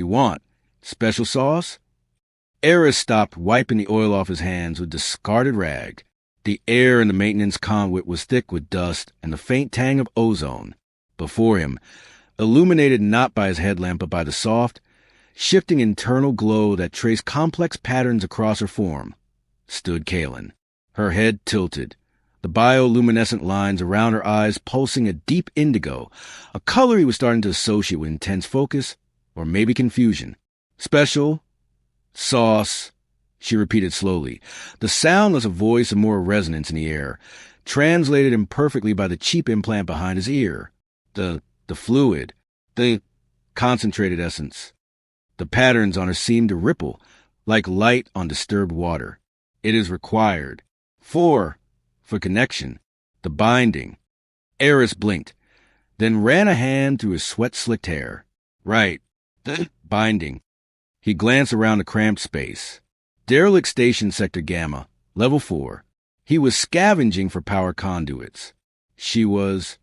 You want special sauce? Eris stopped, wiping the oil off his hands with discarded rag. The air in the maintenance conduit was thick with dust and the faint tang of ozone. Before him, illuminated not by his headlamp but by the soft, shifting internal glow that traced complex patterns across her form, stood Kaelin, her head tilted, the bioluminescent lines around her eyes pulsing a deep indigo, a color he was starting to associate with intense focus or maybe confusion. Special sauce, she repeated slowly, the sound less a voice and more resonance in the air, translated imperfectly by the cheap implant behind his ear. The fluid, the concentrated essence. The patterns on her seemed to ripple, like light on disturbed water. It is required. For connection, the binding. Eris blinked, then ran a hand through his sweat-slicked hair. Right, the binding. He glanced around the cramped space. Derelict Station Sector Gamma, Level 4. He was scavenging for power conduits. She was...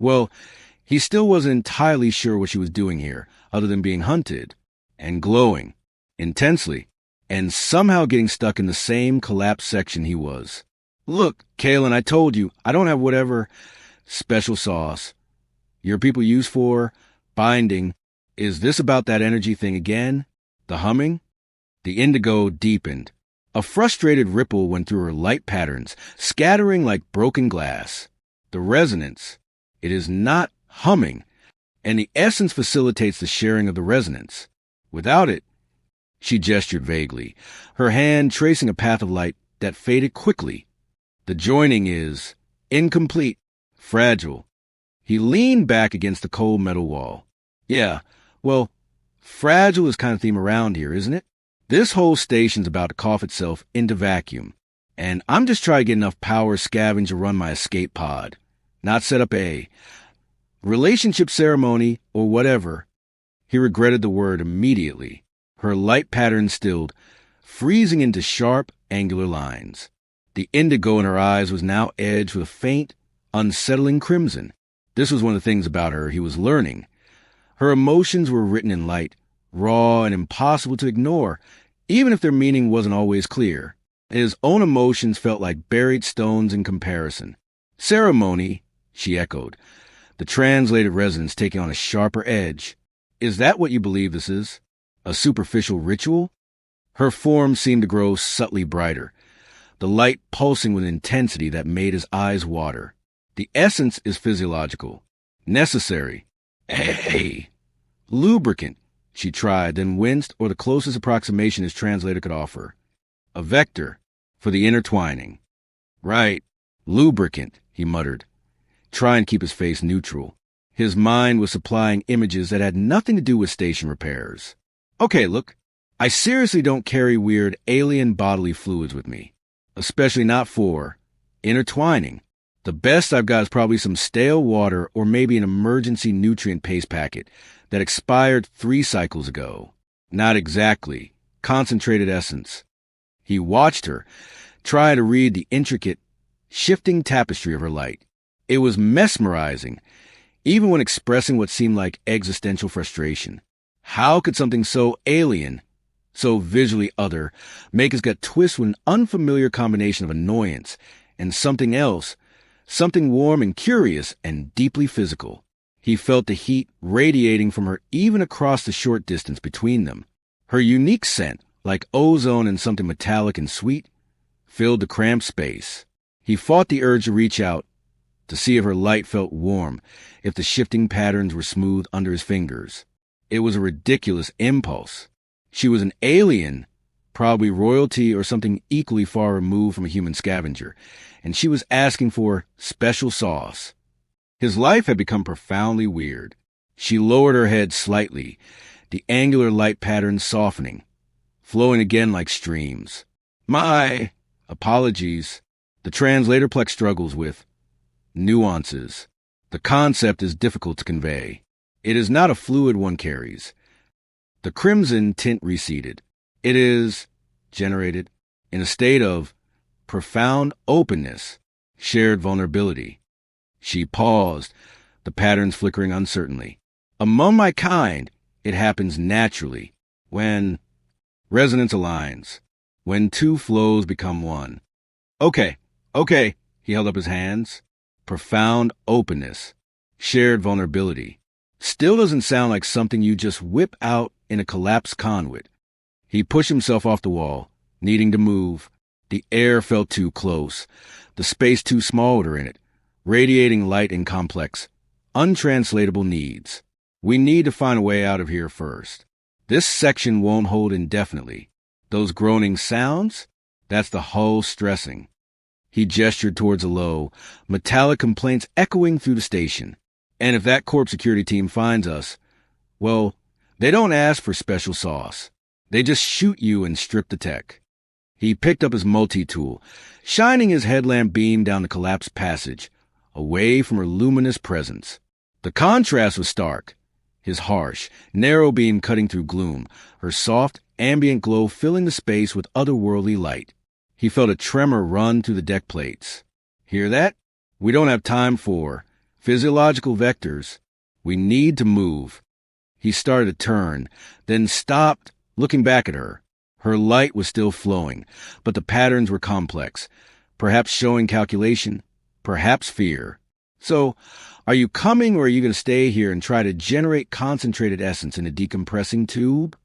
Well, he still wasn't entirely sure what she was doing here, other than being hunted, and glowing, intensely, and somehow getting stuck in the same collapsed section he was. Look, Kaelin, I told you, I don't have whatever special sauce your people use for binding. Is this about that energy thing again? The humming? The indigo deepened. A frustrated ripple went through her light patterns, scattering like broken glass. The resonance. It is not humming, and the essence facilitates the sharing of the resonance. Without it, she gestured vaguely, her hand tracing a path of light that faded quickly. The joining is incomplete, fragile. He leaned back against the cold metal wall. Yeah, well, fragile is kind of theme around here, isn't it? This whole station's about to cough itself into vacuum, and I'm just trying to get enough power scavenged to run my escape pod, not set up a relationship ceremony or whatever. He regretted the word immediately. Her light pattern stilled, freezing into sharp, angular lines. The indigo in her eyes was now edged with a faint, unsettling crimson. This was one of the things about her he was learning. Her emotions were written in light, raw and impossible to ignore, even if their meaning wasn't always clear. His own emotions felt like buried stones in comparison. Ceremony, she echoed, the translated resonance taking on a sharper edge. Is that what you believe this is? A superficial ritual? Her form seemed to grow subtly brighter, the light pulsing with intensity that made his eyes water. The essence is physiological, necessary. Hey! Lubricant, she tried, then winced, or the closest approximation his translator could offer. A vector for the intertwining. Right, lubricant, he muttered, trying to keep his face neutral. His mind was supplying images that had nothing to do with station repairs. Okay, look, I seriously don't carry weird alien bodily fluids with me, especially not for intertwining. The best I've got is probably some stale water or maybe an emergency nutrient paste packet that expired 3 cycles ago. Not exactly. Concentrated essence. He watched her, trying to read the intricate, shifting tapestry of her light. It was mesmerizing, even when expressing what seemed like existential frustration. How could something so alien, so visually other, make his gut twist with an unfamiliar combination of annoyance and something else, something warm and curious and deeply physical? He felt the heat radiating from her even across the short distance between them. Her unique scent, like ozone and something metallic and sweet, filled the cramped space. He fought the urge to reach out, to see if her light felt warm, if the shifting patterns were smooth under his fingers. It was a ridiculous impulse. She was an alien, probably royalty or something equally far removed from a human scavenger, and she was asking for special sauce. His life had become profoundly weird. She lowered her head slightly, the angular light patterns softening, flowing again like streams. My apologies. The translator Plex struggles with nuances. The concept is difficult to convey. It is not a fluid one carries. The crimson tint receded. It is generated in a state of profound openness, shared vulnerability. She paused, the patterns flickering uncertainly. Among my kind, It happens naturally, when resonance aligns, when two flows become one. Okay, okay, he held up his hands. Profound openness, shared vulnerability. Still doesn't sound like something you just whip out in a collapsed conduit. He pushed himself off the wall, needing to move. The air felt too close, the space too small to in it, radiating light and complex, untranslatable needs. We need to find a way out of here first. This section won't hold indefinitely. Those groaning sounds? That's the hull stressing. He gestured towards a low, metallic complaints echoing through the station. And if that corp security team finds us, well, they don't ask for special sauce. They just shoot you and strip the tech. He picked up his multi-tool, shining his headlamp beam down the collapsed passage, away from her luminous presence. The contrast was stark. His harsh, narrow beam cutting through gloom, her soft, ambient glow filling the space with otherworldly light. He felt a tremor run through the deck plates. Hear that? We don't have time for physiological vectors. We need to move. He started to turn, then stopped, looking back at her. Her light was still flowing, but the patterns were complex, perhaps showing calculation, perhaps fear. So, are you coming or are you going to stay here and try to generate concentrated essence in a decompressing tube?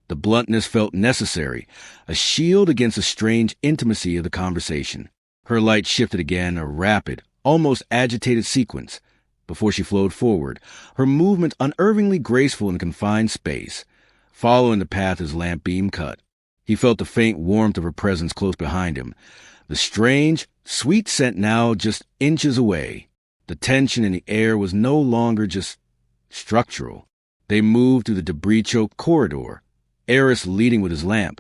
The bluntness felt necessary, a shield against the strange intimacy of the conversation. Her light shifted again, a rapid, almost agitated sequence, before she flowed forward, her movement unervingly graceful in confined space, following the path his lamp beam cut. He felt the faint warmth of her presence close behind him, the strange, sweet scent now just inches away. The tension in the air was no longer just structural. They moved through the debris-choked corridor, Eris leading with his lamp,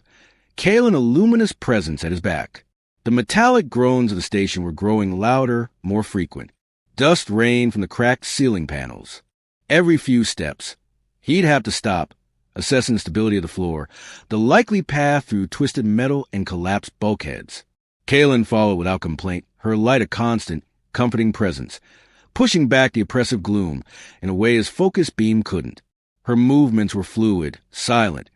Kalen a luminous presence at his back. The metallic groans of the station were growing louder, more frequent. Dust rained from the cracked ceiling panels. Every few steps, he'd have to stop, assessing the stability of the floor, the likely path through twisted metal and collapsed bulkheads. Kalen followed without complaint, her light a constant, comforting presence, pushing back the oppressive gloom in a way his focused beam couldn't. Her movements were fluid, silent,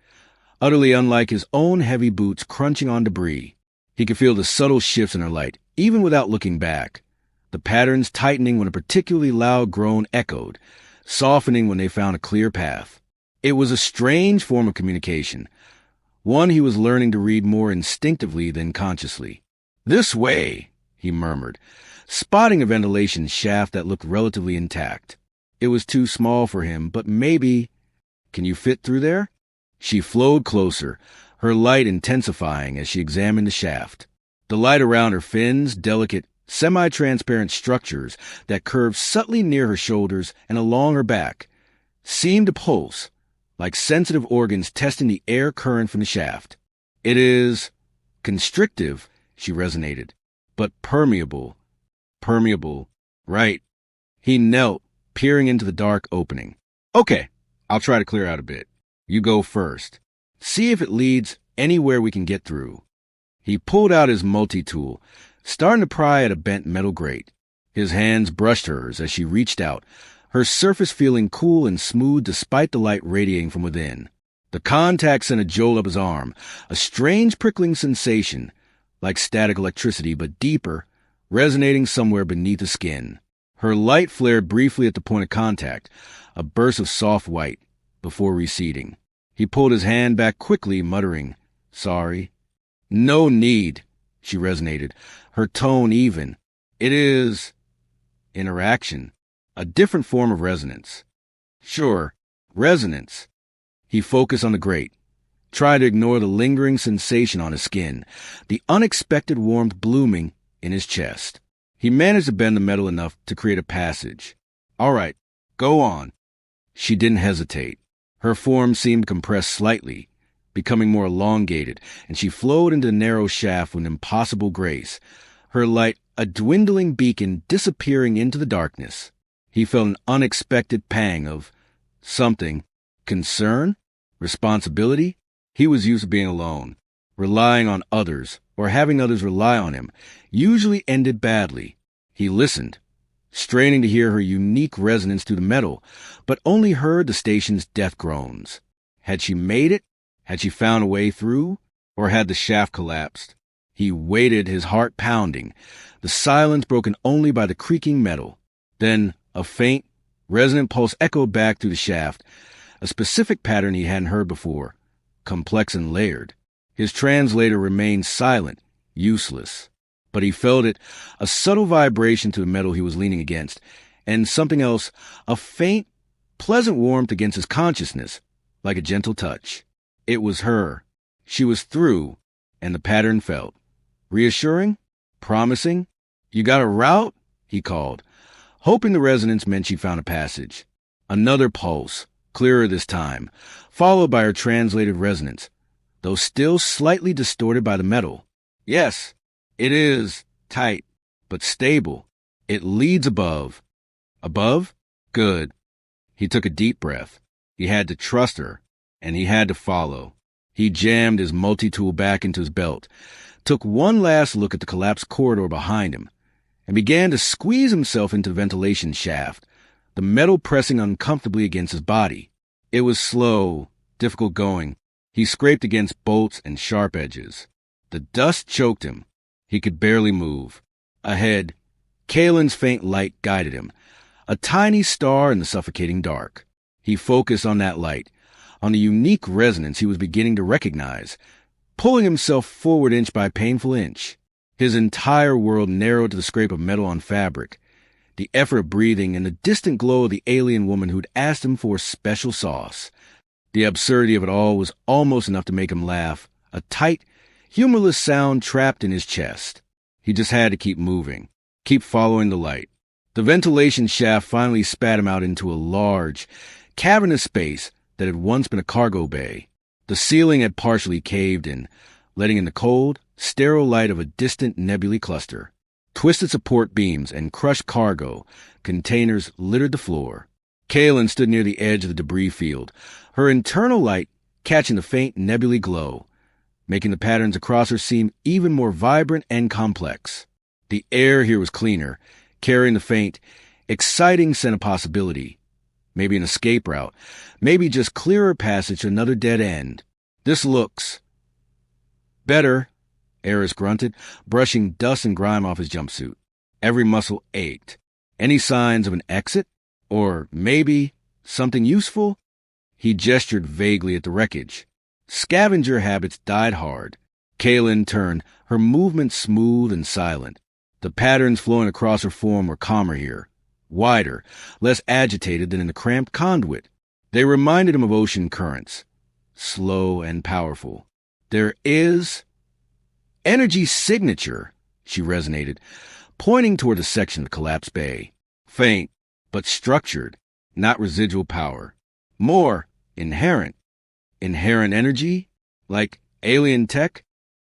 utterly unlike his own heavy boots crunching on debris. He could feel the subtle shifts in her light, even without looking back. The patterns tightening when a particularly loud groan echoed, softening when they found a clear path. It was a strange form of communication, one he was learning to read more instinctively than consciously. "This way," he murmured, spotting a ventilation shaft that looked relatively intact. It was too small for him, but maybe... Can you fit through there? She flowed closer, her light intensifying as she examined the shaft. The light around her fins, delicate, semi-transparent structures that curved subtly near her shoulders and along her back, seemed to pulse, like sensitive organs testing the air current from the shaft. "It is constrictive," she resonated, "but permeable. Permeable. Right." He knelt, peering into the dark opening. "Okay, I'll try to clear out a bit. You go first. See if it leads anywhere we can get through." He pulled out his multi-tool, starting to pry at a bent metal grate. His hands brushed hers as she reached out, her surface feeling cool and smooth despite the light radiating from within. The contact sent a jolt up his arm, a strange prickling sensation, like static electricity but deeper, resonating somewhere beneath the skin. Her light flared briefly at the point of contact, a burst of soft white, before receding. He pulled his hand back quickly, muttering, "Sorry." "No need," she resonated, her tone even. "It is interaction, a different form of resonance." "Sure, resonance." He focused on the grate, tried to ignore the lingering sensation on his skin, the unexpected warmth blooming in his chest. He managed to bend the metal enough to create a passage. "All right, go on." She didn't hesitate. Her form seemed compressed slightly, becoming more elongated, and she flowed into the narrow shaft with impossible grace, her light a dwindling beacon disappearing into the darkness. He felt an unexpected pang of something. Concern? Responsibility? He was used to being alone. Relying on others, or having others rely on him, usually ended badly. He listened, straining to hear her unique resonance through the metal, but only heard the station's death groans. Had she made it? Had she found a way through? Or had the shaft collapsed? He waited, his heart pounding, the silence broken only by the creaking metal. Then a faint, resonant pulse echoed back through the shaft, a specific pattern he hadn't heard before, complex and layered. His translator remained silent, useless. But he felt it, a subtle vibration to the metal he was leaning against, and something else, a faint, pleasant warmth against his consciousness, like a gentle touch. It was her. She was through, and the pattern felt. Reassuring? Promising? "You got a route?" he called, hoping the resonance meant she found a passage. Another pulse, clearer this time, followed by her translated resonance, though still slightly distorted by the metal. "Yes, it is tight, but stable. It leads above." Above? Good. He took a deep breath. He had to trust her, and he had to follow. He jammed his multi-tool back into his belt, took one last look at the collapsed corridor behind him, and began to squeeze himself into the ventilation shaft, the metal pressing uncomfortably against his body. It was slow, difficult going. He scraped against bolts and sharp edges. The dust choked him. He could barely move. Ahead, Kalen's faint light guided him, a tiny star in the suffocating dark. He focused on that light, on the unique resonance he was beginning to recognize, pulling himself forward inch by painful inch. His entire world narrowed to the scrape of metal on fabric, the effort of breathing, and the distant glow of the alien woman who'd asked him for special sauce. The absurdity of it all was almost enough to make him laugh, a tight, humorless sound trapped in his chest. He just had to keep moving, keep following the light. The ventilation shaft finally spat him out into a large, cavernous space that had once been a cargo bay. The ceiling had partially caved in, letting in the cold, sterile light of a distant nebulae cluster. Twisted support beams and crushed cargo containers littered the floor. Kalen stood near the edge of the debris field, her internal light catching the faint nebulae glow, making the patterns across her seem even more vibrant and complex. The air here was cleaner, carrying the faint, exciting scent of possibility. Maybe an escape route, maybe just clearer passage to another dead end. "This looks better," Eris grunted, brushing dust and grime off his jumpsuit. Every muscle ached. Any signs of an exit? Or maybe something useful? He gestured vaguely at the wreckage. Scavenger habits died hard. Kalen turned, her movements smooth and silent. The patterns flowing across her form were calmer here, wider, less agitated than in the cramped conduit. They reminded him of ocean currents, slow and powerful. "There is energy signature," she resonated, pointing toward the section of the collapsed bay. "Faint, but structured, not residual power. More inherent. Inherent energy? Like alien tech?"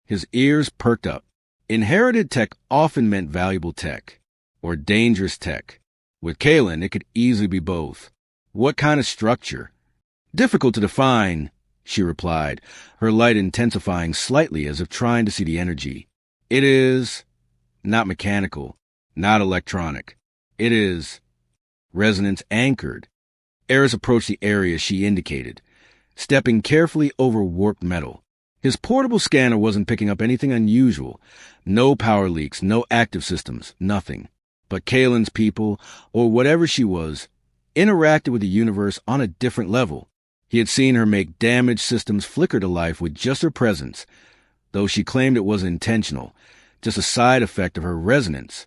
His ears perked up. Inherited tech often meant valuable tech, or dangerous tech. With Kalen, it could easily be both. "What kind of structure?" "Difficult to define," she replied, her light intensifying slightly as if trying to see the energy. "It is not mechanical, not electronic. It is resonance anchored." Eris approached the area she indicated, stepping carefully over warped metal. His portable scanner wasn't picking up anything unusual. No power leaks, no active systems, nothing. But Kalen's people, or whatever she was, interacted with the universe on a different level. He had seen her make damaged systems flicker to life with just her presence, though she claimed it wasn't intentional, just a side effect of her resonance.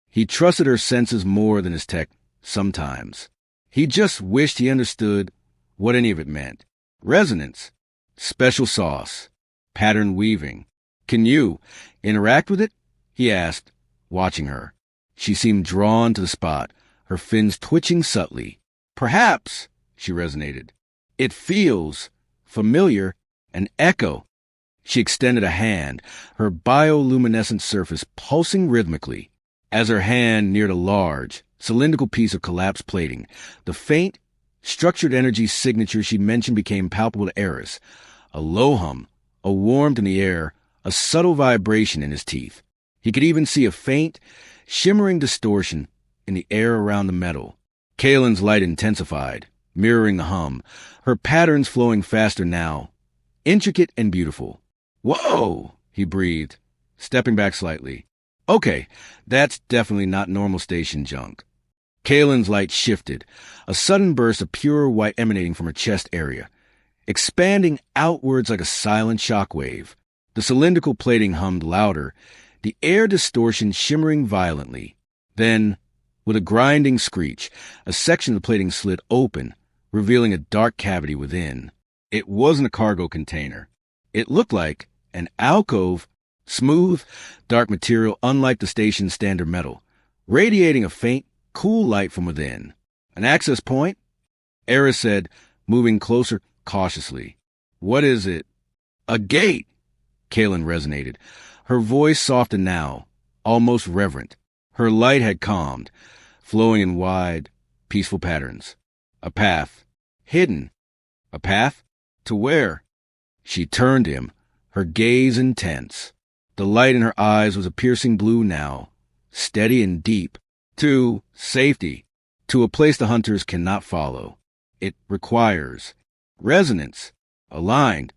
He trusted her senses more than his tech, sometimes. He just wished he understood what any of it meant. Resonance, special sauce, pattern weaving. "Can you interact with it?" he asked, watching her. She seemed drawn to the spot, her fins twitching subtly. "Perhaps," she resonated. "It feels familiar, an echo." She extended a hand, her bioluminescent surface pulsing rhythmically. As her hand neared a large, cylindrical piece of collapsed plating, the faint, structured energy signature she mentioned became palpable to Eris. A low hum, a warmth in the air, a subtle vibration in his teeth. He could even see a faint, shimmering distortion, in the air around the metal. Kalen's light intensified, mirroring the hum, her patterns flowing faster now, intricate and beautiful. "Whoa!" he breathed, stepping back slightly. "Okay, that's definitely not normal station junk." Kalen's light shifted, a sudden burst of pure white emanating from her chest area, expanding outwards like a silent shockwave. The cylindrical plating hummed louder, the air distortion shimmering violently. Then, with a grinding screech, a section of the plating slid open, revealing a dark cavity within. It wasn't a cargo container. It looked like an alcove, smooth, dark material unlike the station's standard metal, radiating a faint, cool light from within. "An access point?" Eris said, moving closer cautiously. "What is it?" "A gate," Kalen resonated. Her voice softened now, almost reverent. Her light had calmed, flowing in wide, peaceful patterns. "A path. Hidden." "A path? To where?" She turned to him, her gaze intense. The light in her eyes was a piercing blue now, steady and deep. "To safety. To a place the hunters cannot follow. It requires resonance. Aligned."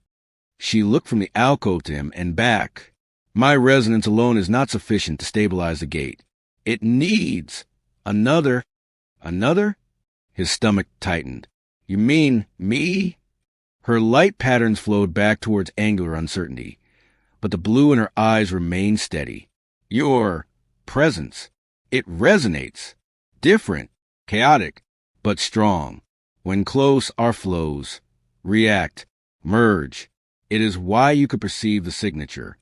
She looked from the alcove to him and back. "My resonance alone is not sufficient to stabilize the gate. It needs another." "Another?" His stomach tightened. "You mean me?" Her light patterns flowed back towards angular uncertainty, but the blue in her eyes remained steady. "Your presence. It resonates. Different, chaotic, but strong. When close, our flows react, merge. It is why you could perceive the signature."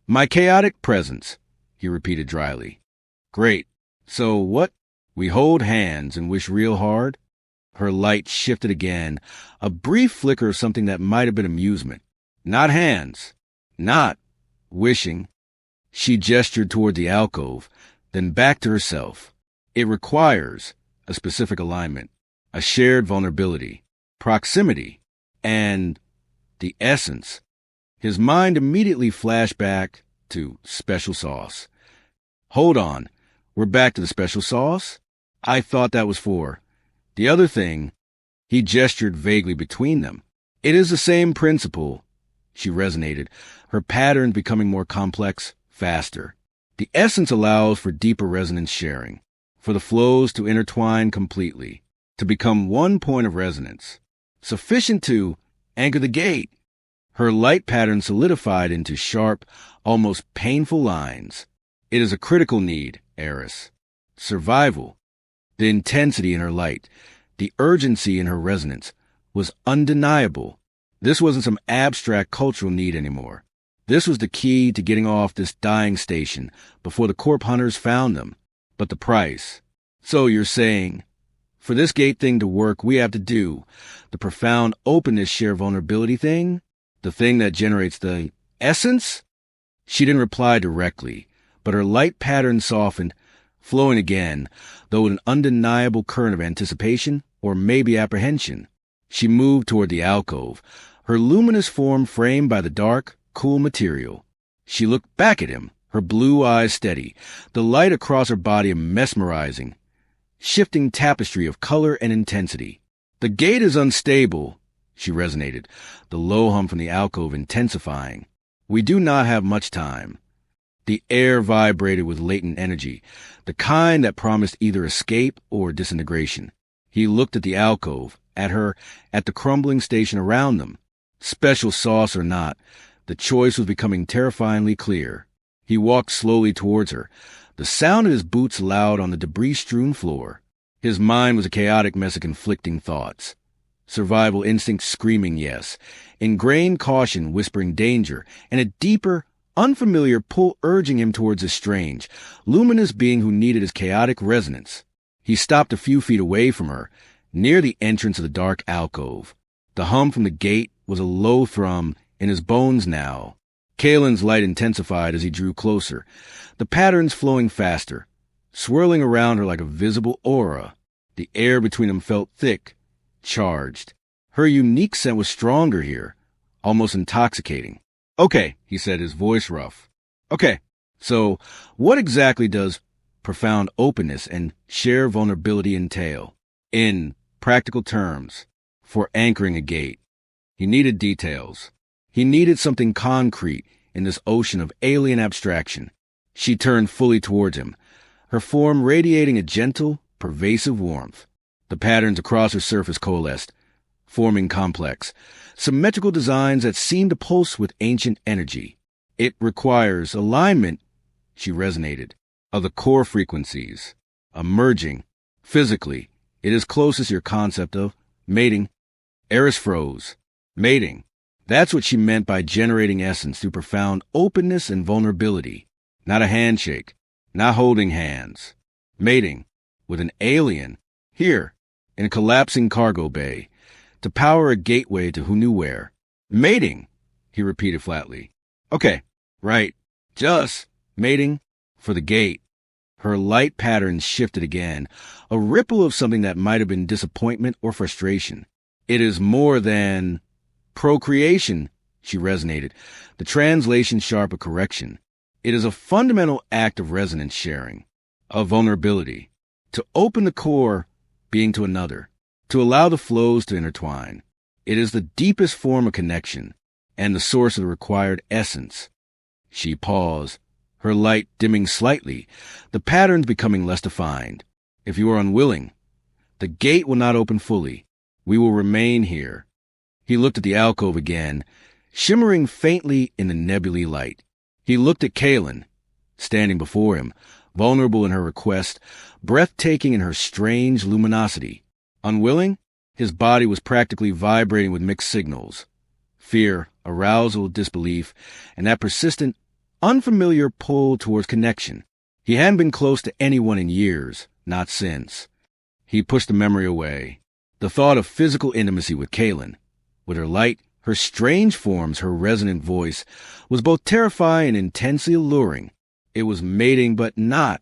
"My chaotic presence," he repeated dryly. "Great. So what? We hold hands and wish real hard?" Her light shifted again, a brief flicker of something that might have been amusement. "Not hands. Not wishing." She gestured toward the alcove, then back to herself. "It requires a specific alignment, a shared vulnerability, proximity, and the essence." His mind immediately flashed back to special sauce. "Hold on. We're back to the special sauce? I thought that was for the other thing." He gestured vaguely between them. "It is the same principle," she resonated, her pattern becoming more complex, faster. "The essence allows for deeper resonance sharing, for the flows to intertwine completely, to become one point of resonance, sufficient to anchor the gate." Her light pattern solidified into sharp, almost painful lines. "It is a critical need, Eris. Survival." The intensity in her light, the urgency in her resonance, was undeniable. This wasn't some abstract cultural need anymore. This was the key to getting off this dying station before the corp hunters found them. But the price. "So you're saying, for this gate thing to work, we have to do the profound openness share vulnerability thing? The thing that generates the essence?" She didn't reply directly, but her light pattern softened, flowing again, though with an undeniable current of anticipation or maybe apprehension. She moved toward the alcove, her luminous form framed by the dark, cool material. She looked back at him, her blue eyes steady, the light across her body a mesmerizing, shifting tapestry of color and intensity. "The gate is unstable," she resonated, the low hum from the alcove intensifying. "We do not have much time." The air vibrated with latent energy, the kind that promised either escape or disintegration. He looked at the alcove, at her, at the crumbling station around them. Special sauce or not, the choice was becoming terrifyingly clear. He walked slowly towards her, the sound of his boots loud on the debris-strewn floor. His mind was a chaotic mess of conflicting thoughts. Survival instinct screaming yes, ingrained caution whispering danger, and a deeper, unfamiliar pull urging him towards a strange, luminous being who needed his chaotic resonance. He stopped a few feet away from her, near the entrance of the dark alcove. The hum from the gate was a low thrum in his bones now. Kalen's light intensified as he drew closer, the patterns flowing faster, swirling around her like a visible aura. The air between them felt thick, charged. Her unique scent was stronger here, almost intoxicating. "Okay," he said, his voice rough. "Okay, so what exactly does profound openness, and sheer vulnerability entail? In practical terms, for anchoring a gate, he needed details. He needed something concrete in this ocean of alien abstraction. She turned fully towards him, her form radiating a gentle, pervasive warmth. The patterns across her surface coalesced, forming complex, symmetrical designs that seemed to pulse with ancient energy. It requires alignment, she resonated, of the core frequencies, emerging. Physically, it is closest to your concept of mating. Eris froze. Mating. That's what she meant by generating essence through profound openness and vulnerability. Not a handshake, not holding hands. Mating with an alien, here, in a collapsing cargo bay, to power a gateway to who knew where. Mating, he repeated flatly. Okay, right, just mating for the gate. Her light patterns shifted again, a ripple of something that might have been disappointment or frustration. It is more than procreation, she resonated, the translation sharp of correction. It is a fundamental act of resonance sharing, of vulnerability, to open the core being to another, to allow the flows to intertwine. It is the deepest form of connection and the source of the required essence. She paused, her light dimming slightly, the patterns becoming less defined. If you are unwilling, the gate will not open fully. We will remain here. He looked at the alcove again, shimmering faintly in the nebulae light. He looked at Kaylin, standing before him, vulnerable in her request, breathtaking in her strange luminosity. Unwilling, his body was practically vibrating with mixed signals. Fear, arousal, disbelief, and that persistent, unfamiliar pull towards connection. He hadn't been close to anyone in years, not since. He pushed the memory away. The thought of physical intimacy with Kaylin, with her light, her strange forms, her resonant voice, was both terrifying and intensely alluring. It was mating, but not.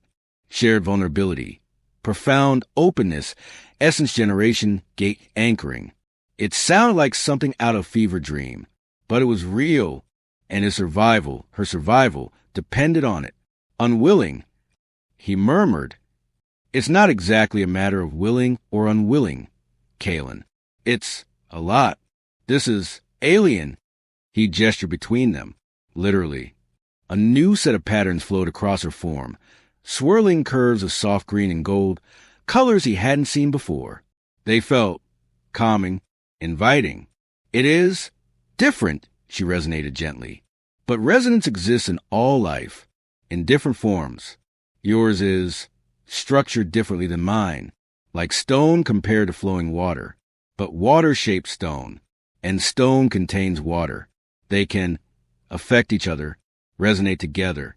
Shared vulnerability, profound openness, essence generation, gate anchoring. It sounded like something out of fever dream, but it was real, and his survival, her survival, depended on it. Unwilling, he murmured. It's not exactly a matter of willing or unwilling, Kaylin. It's a lot. This is alien. He gestured between them, literally. A new set of patterns flowed across her form, swirling curves of soft green and gold, colors he hadn't seen before. They felt calming, inviting. It is different, she resonated gently. But resonance exists in all life, in different forms. Yours is structured differently than mine, like stone compared to flowing water. But water-shaped stone, and stone contains water. They can affect each other, resonate together.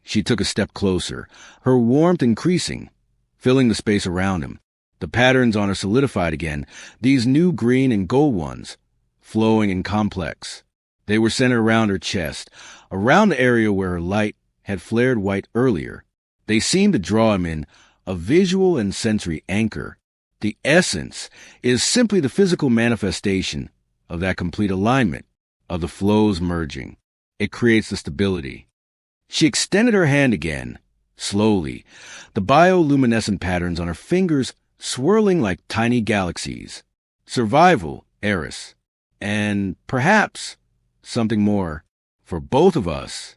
She took a step closer, her warmth increasing, filling the space around him. The patterns on her solidified again, these new green and gold ones, flowing and complex. They were centered around her chest, around the area where her light had flared white earlier. They seemed to draw him in, a visual and sensory anchor. The essence is simply the physical manifestation of that complete alignment, of the flows merging. It creates the stability. She extended her hand again, slowly, the bioluminescent patterns on her fingers swirling like tiny galaxies. Survival, Eris. And perhaps something more for both of us.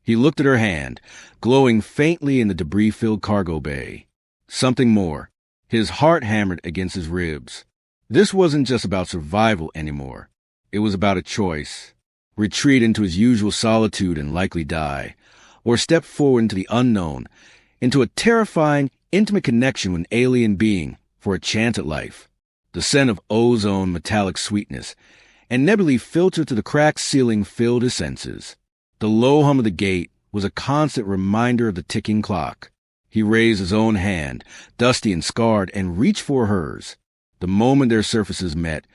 He looked at her hand, glowing faintly in the debris-filled cargo bay. Something more. His heart hammered against his ribs. This wasn't just about survival anymore. It was about a choice. Retreat into his usual solitude and likely die, or step forward into the unknown, into a terrifying, intimate connection with an alien being for a chance at life. The scent of ozone metallic sweetness and nebulae filtered through the cracked ceiling filled his senses. The low hum of the gate was a constant reminder of the ticking clock. He raised his own hand, dusty and scarred, and reached for hers. The moment their surfaces met,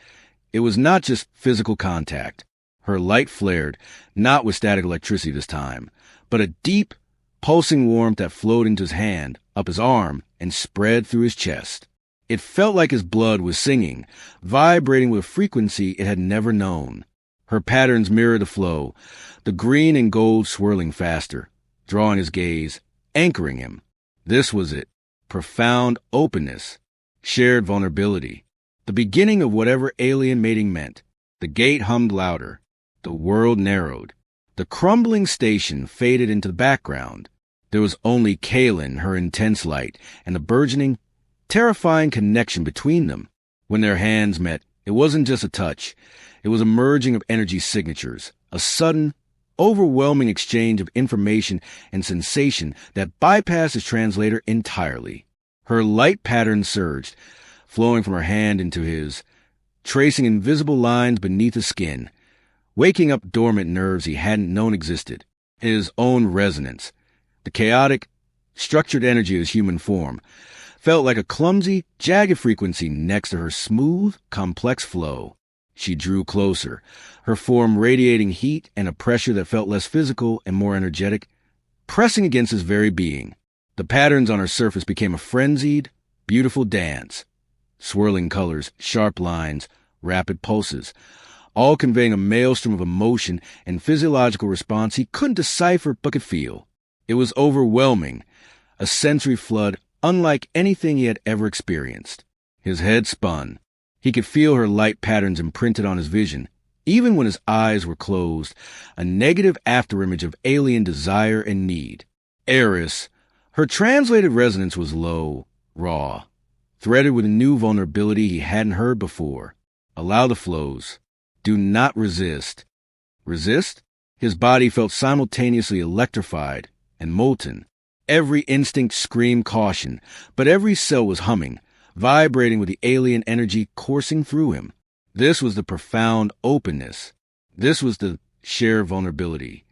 it was not just physical contact. Her light flared, not with static electricity this time, but a deep, pulsing warmth that flowed into his hand, up his arm, and spread through his chest. It felt like his blood was singing, vibrating with a frequency it had never known. Her patterns mirrored the flow, the green and gold swirling faster, drawing his gaze, anchoring him. This was it. Profound openness. Shared vulnerability. The beginning of whatever alien mating meant. The gate hummed louder. The world narrowed. The crumbling station faded into the background. There was only Kaylin, her intense light, and the burgeoning, terrifying connection between them. When their hands met, it wasn't just a touch. It was a merging of energy signatures, a sudden, overwhelming exchange of information and sensation that bypassed his translator entirely. Her light pattern surged, flowing from her hand into his, tracing invisible lines beneath the skin, waking up dormant nerves he hadn't known existed. His own resonance, the chaotic, structured energy of his human form, felt like a clumsy, jagged frequency next to her smooth, complex flow. She drew closer, her form radiating heat and a pressure that felt less physical and more energetic, pressing against his very being. The patterns on her surface became a frenzied, beautiful dance. Swirling colors, sharp lines, rapid pulses, all conveying a maelstrom of emotion and physiological response he couldn't decipher but could feel. It was overwhelming, a sensory flood unlike anything he had ever experienced. His head spun. He could feel her light patterns imprinted on his vision, even when his eyes were closed, a negative afterimage of alien desire and need. Eris, her translated resonance was low, raw, threaded with a new vulnerability he hadn't heard before. Allow the flows. Do not resist. Resist? His body felt simultaneously electrified and molten. Every instinct screamed caution, but every cell was humming, vibrating with the alien energy coursing through him. This was the profound openness. This was the sheer vulnerability.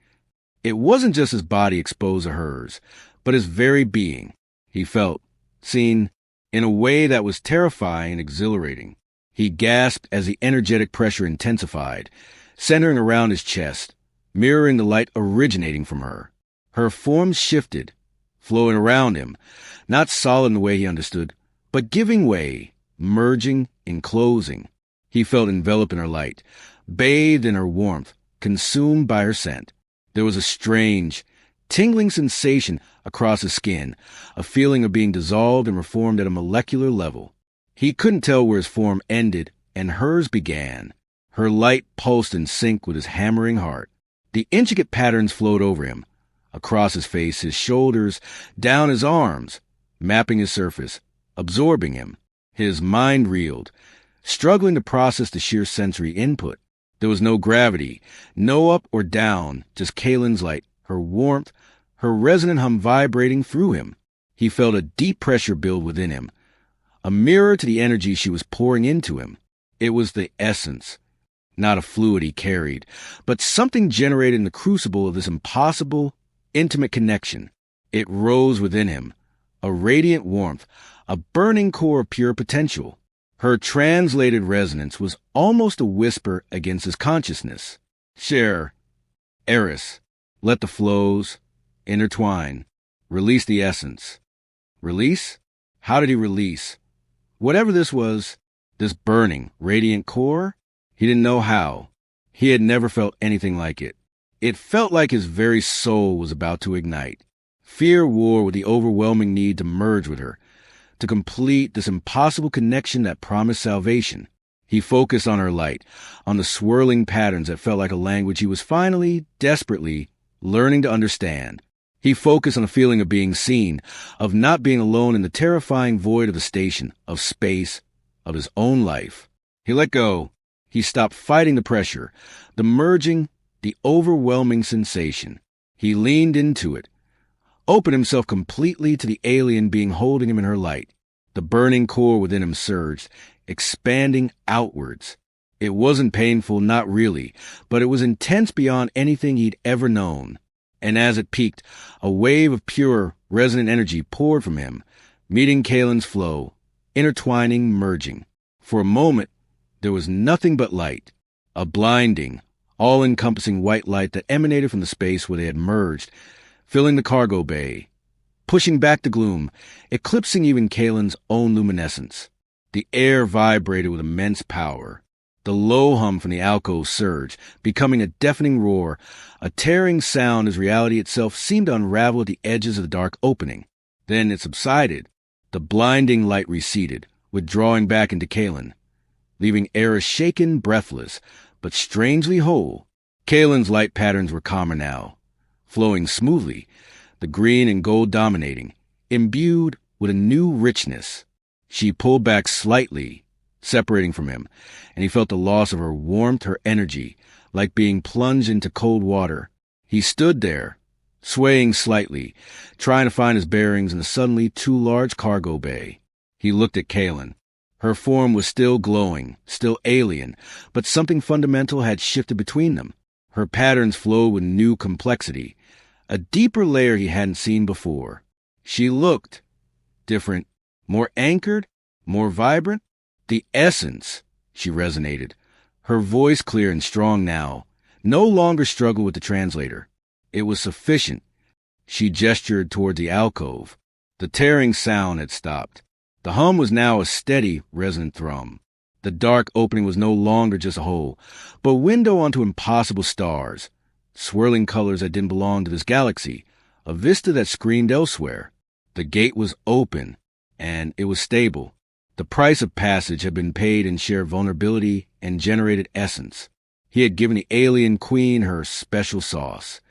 It wasn't just his body exposed to hers, but his very being. He felt, seen, in a way that was terrifying and exhilarating. He gasped as the energetic pressure intensified, centering around his chest, mirroring the light originating from her. Her form shifted, flowing around him, not solid in the way he understood, but giving way, merging, enclosing. He felt enveloped in her light, bathed in her warmth, consumed by her scent. There was a strange, tingling sensation across his skin, a feeling of being dissolved and reformed at a molecular level. He couldn't tell where his form ended and hers began. Her light pulsed in sync with his hammering heart. The intricate patterns flowed over him, across his face, his shoulders, down his arms, mapping his surface, absorbing him. His mind reeled, struggling to process the sheer sensory input. There was no gravity, no up or down, just Kaylin's light, her warmth, her resonant hum vibrating through him. He felt a deep pressure build within him, a mirror to the energy she was pouring into him. It was the essence, not a fluid he carried, but something generated in the crucible of this impossible, intimate connection. It rose within him, a radiant warmth, a burning core of pure potential. Her translated resonance was almost a whisper against his consciousness. Share, Eris, let the flows intertwine, release the essence. Release? How did he release? Whatever this was, this burning, radiant core, he didn't know how. He had never felt anything like it. It felt like his very soul was about to ignite. Fear war with the overwhelming need to merge with her, to complete this impossible connection that promised salvation. He focused on her light, on the swirling patterns that felt like a language he was finally, desperately, learning to understand. He focused on a feeling of being seen, of not being alone in the terrifying void of the station, of space, of his own life. He let go. He stopped fighting the pressure, the merging, the overwhelming sensation. He leaned into it, opened himself completely to the alien being holding him in her light. The burning core within him surged, expanding outwards. It wasn't painful, not really, but it was intense beyond anything he'd ever known. And as it peaked, a wave of pure, resonant energy poured from him, meeting Kaylin's flow, intertwining, merging. For a moment, there was nothing but light, a blinding, all-encompassing white light that emanated from the space where they had merged, filling the cargo bay, pushing back the gloom, eclipsing even Kaylin's own luminescence. The air vibrated with immense power. The low hum from the alcove surged, becoming a deafening roar, a tearing sound as reality itself seemed to unravel at the edges of the dark opening. Then it subsided. The blinding light receded, withdrawing back into Kalen, leaving Eris shaken, breathless, but strangely whole. Kalen's light patterns were calmer now, flowing smoothly, the green and gold dominating, imbued with a new richness. She pulled back slightly, separating from him, and he felt the loss of her warmth, her energy, like being plunged into cold water. He stood there, swaying slightly, trying to find his bearings in the suddenly too large cargo bay. He looked at Kalen. Her form was still glowing, still alien, but something fundamental had shifted between them. Her patterns flowed with new complexity, a deeper layer he hadn't seen before. She looked different, more anchored, more vibrant. The essence, she resonated, her voice clear and strong now, no longer struggled with the translator. It was sufficient. She gestured toward the alcove. The tearing sound had stopped. The hum was now a steady, resonant thrum. The dark opening was no longer just a hole, but a window onto impossible stars, swirling colors that didn't belong to this galaxy, a vista that screamed elsewhere. The gate was open, and it was stable. The price of passage had been paid in shared vulnerability and generated essence. He had given the alien queen her special sauce,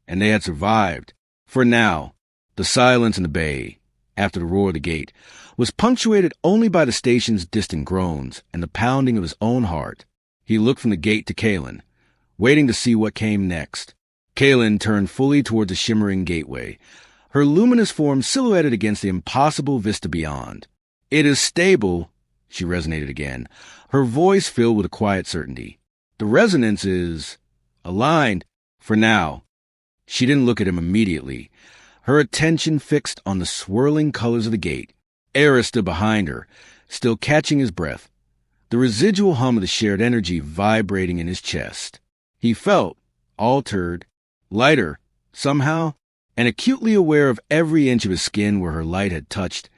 and they had survived. For now, the silence in the bay, after the roar of the gate, was punctuated only by the station's distant groans and the pounding of his own heart. He looked from the gate to Kalen, waiting to see what came next. Kalen turned fully toward the shimmering gateway, her luminous form silhouetted against the impossible vista beyond. "It is stable," she resonated again, her voice filled with a quiet certainty. "The resonance is aligned for now." She didn't look at him immediately, her attention fixed on the swirling colors of the gate. Eris stood behind her, still catching his breath, the residual hum of the shared energy vibrating in his chest. He felt altered, lighter, somehow, and acutely aware of every inch of his skin where her light had touched,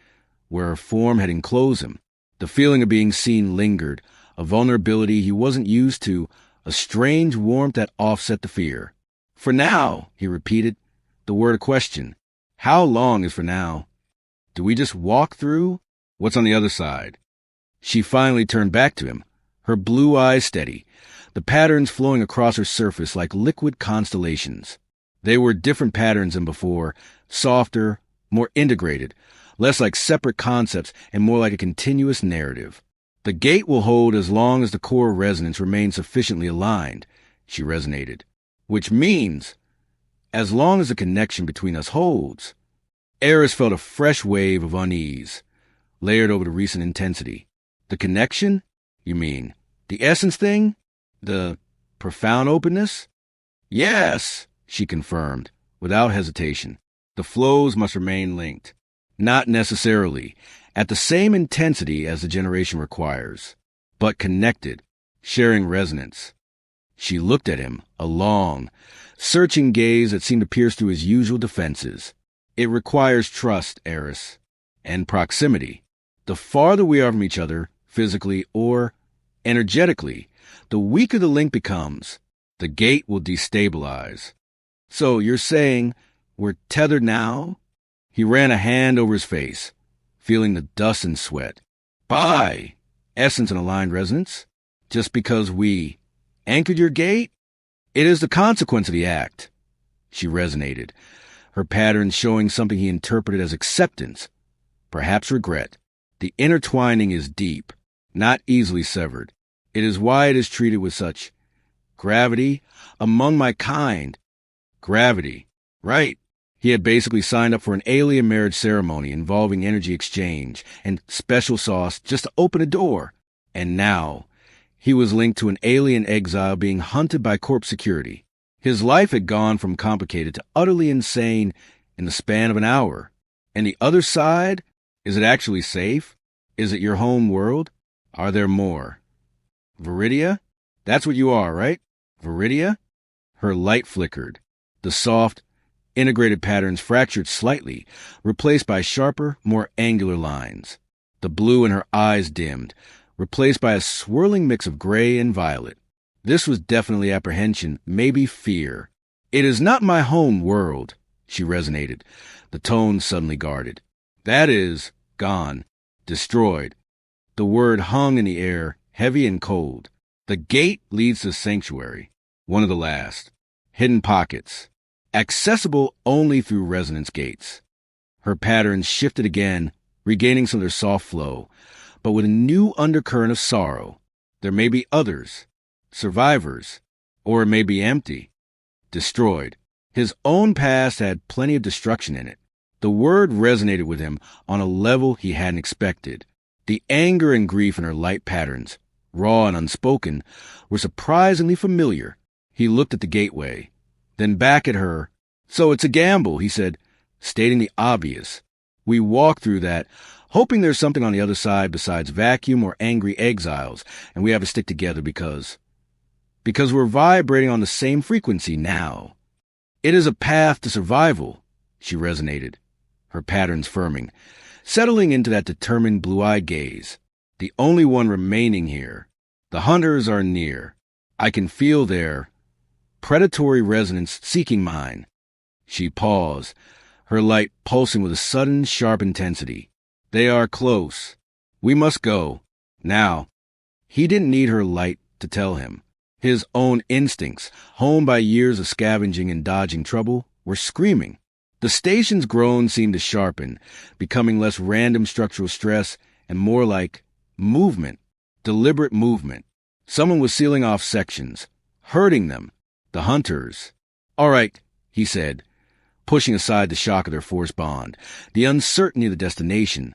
where her form had enclosed him. The feeling of being seen lingered, a vulnerability he wasn't used to, a strange warmth that offset the fear. "For now," he repeated, the word a question. How long is for now? Do we just walk through? What's on the other side? She finally turned back to him, her blue eyes steady, the patterns flowing across her surface like liquid constellations. They were different patterns than before, softer, more integrated, less like separate concepts and more like a continuous narrative. "The gate will hold as long as the core resonance remains sufficiently aligned," she resonated. "Which means, as long as the connection between us holds." Eris felt a fresh wave of unease, layered over the recent intensity. "The connection? You mean the essence thing? The profound openness?" "Yes," she confirmed, without hesitation. "The flows must remain linked. Not necessarily at the same intensity as the generation requires, but connected, sharing resonance." She looked at him, a long, searching gaze that seemed to pierce through his usual defenses. "It requires trust, Eris, and proximity. The farther we are from each other, physically or energetically, the weaker the link becomes. The gate will destabilize." "So you're saying we're tethered now?" He ran a hand over his face, feeling the dust and sweat. "By essence and aligned resonance? Just because we anchored your gate? It is the consequence of the act." She resonated, her patterns showing something he interpreted as acceptance, perhaps regret. "The intertwining is deep, not easily severed. It is why it is treated with such gravity among my kind." Gravity. Right. He had basically signed up for an alien marriage ceremony involving energy exchange and special sauce just to open a door. And now, he was linked to an alien exile being hunted by corp security. His life had gone from complicated to utterly insane in the span of an hour. And the other side? Is it actually safe? Is it your home world? Are there more? Viridia? That's what you are, right? Viridia? Her light flickered. The soft, integrated patterns fractured slightly, replaced by sharper, more angular lines. The blue in her eyes dimmed, replaced by a swirling mix of gray and violet. This was definitely apprehension, maybe fear. "It is not my home world," she resonated, the tone suddenly guarded. That is, gone, destroyed. The word hung in the air, heavy and cold. The gate leads to the sanctuary, one of the last. Hidden pockets, accessible only through resonance gates. Her patterns shifted again, regaining some of their soft flow, but with a new undercurrent of sorrow. There may be others, survivors, or it may be empty, destroyed. His own past had plenty of destruction in it. The word resonated with him on a level he hadn't expected. The anger and grief in her light patterns, raw and unspoken, were surprisingly familiar. He looked at the gateway, then back at her. So it's a gamble, he said, stating the obvious. We walk through that, hoping there's something on the other side besides vacuum or angry exiles, and we have to stick together because we're vibrating on the same frequency now. It is a path to survival, she resonated, her patterns firming, settling into that determined blue-eyed gaze. The only one remaining here. The hunters are near. I can feel their predatory resonance seeking mine. She paused, her light pulsing with a sudden, sharp intensity. They are close. We must go. Now. He didn't need her light to tell him. His own instincts, honed by years of scavenging and dodging trouble, were screaming. The station's groan seemed to sharpen, becoming less random structural stress and more like movement, deliberate movement. Someone was sealing off sections, hurting them. The hunters. All right, he said, pushing aside the shock of their forced bond, the uncertainty of the destination,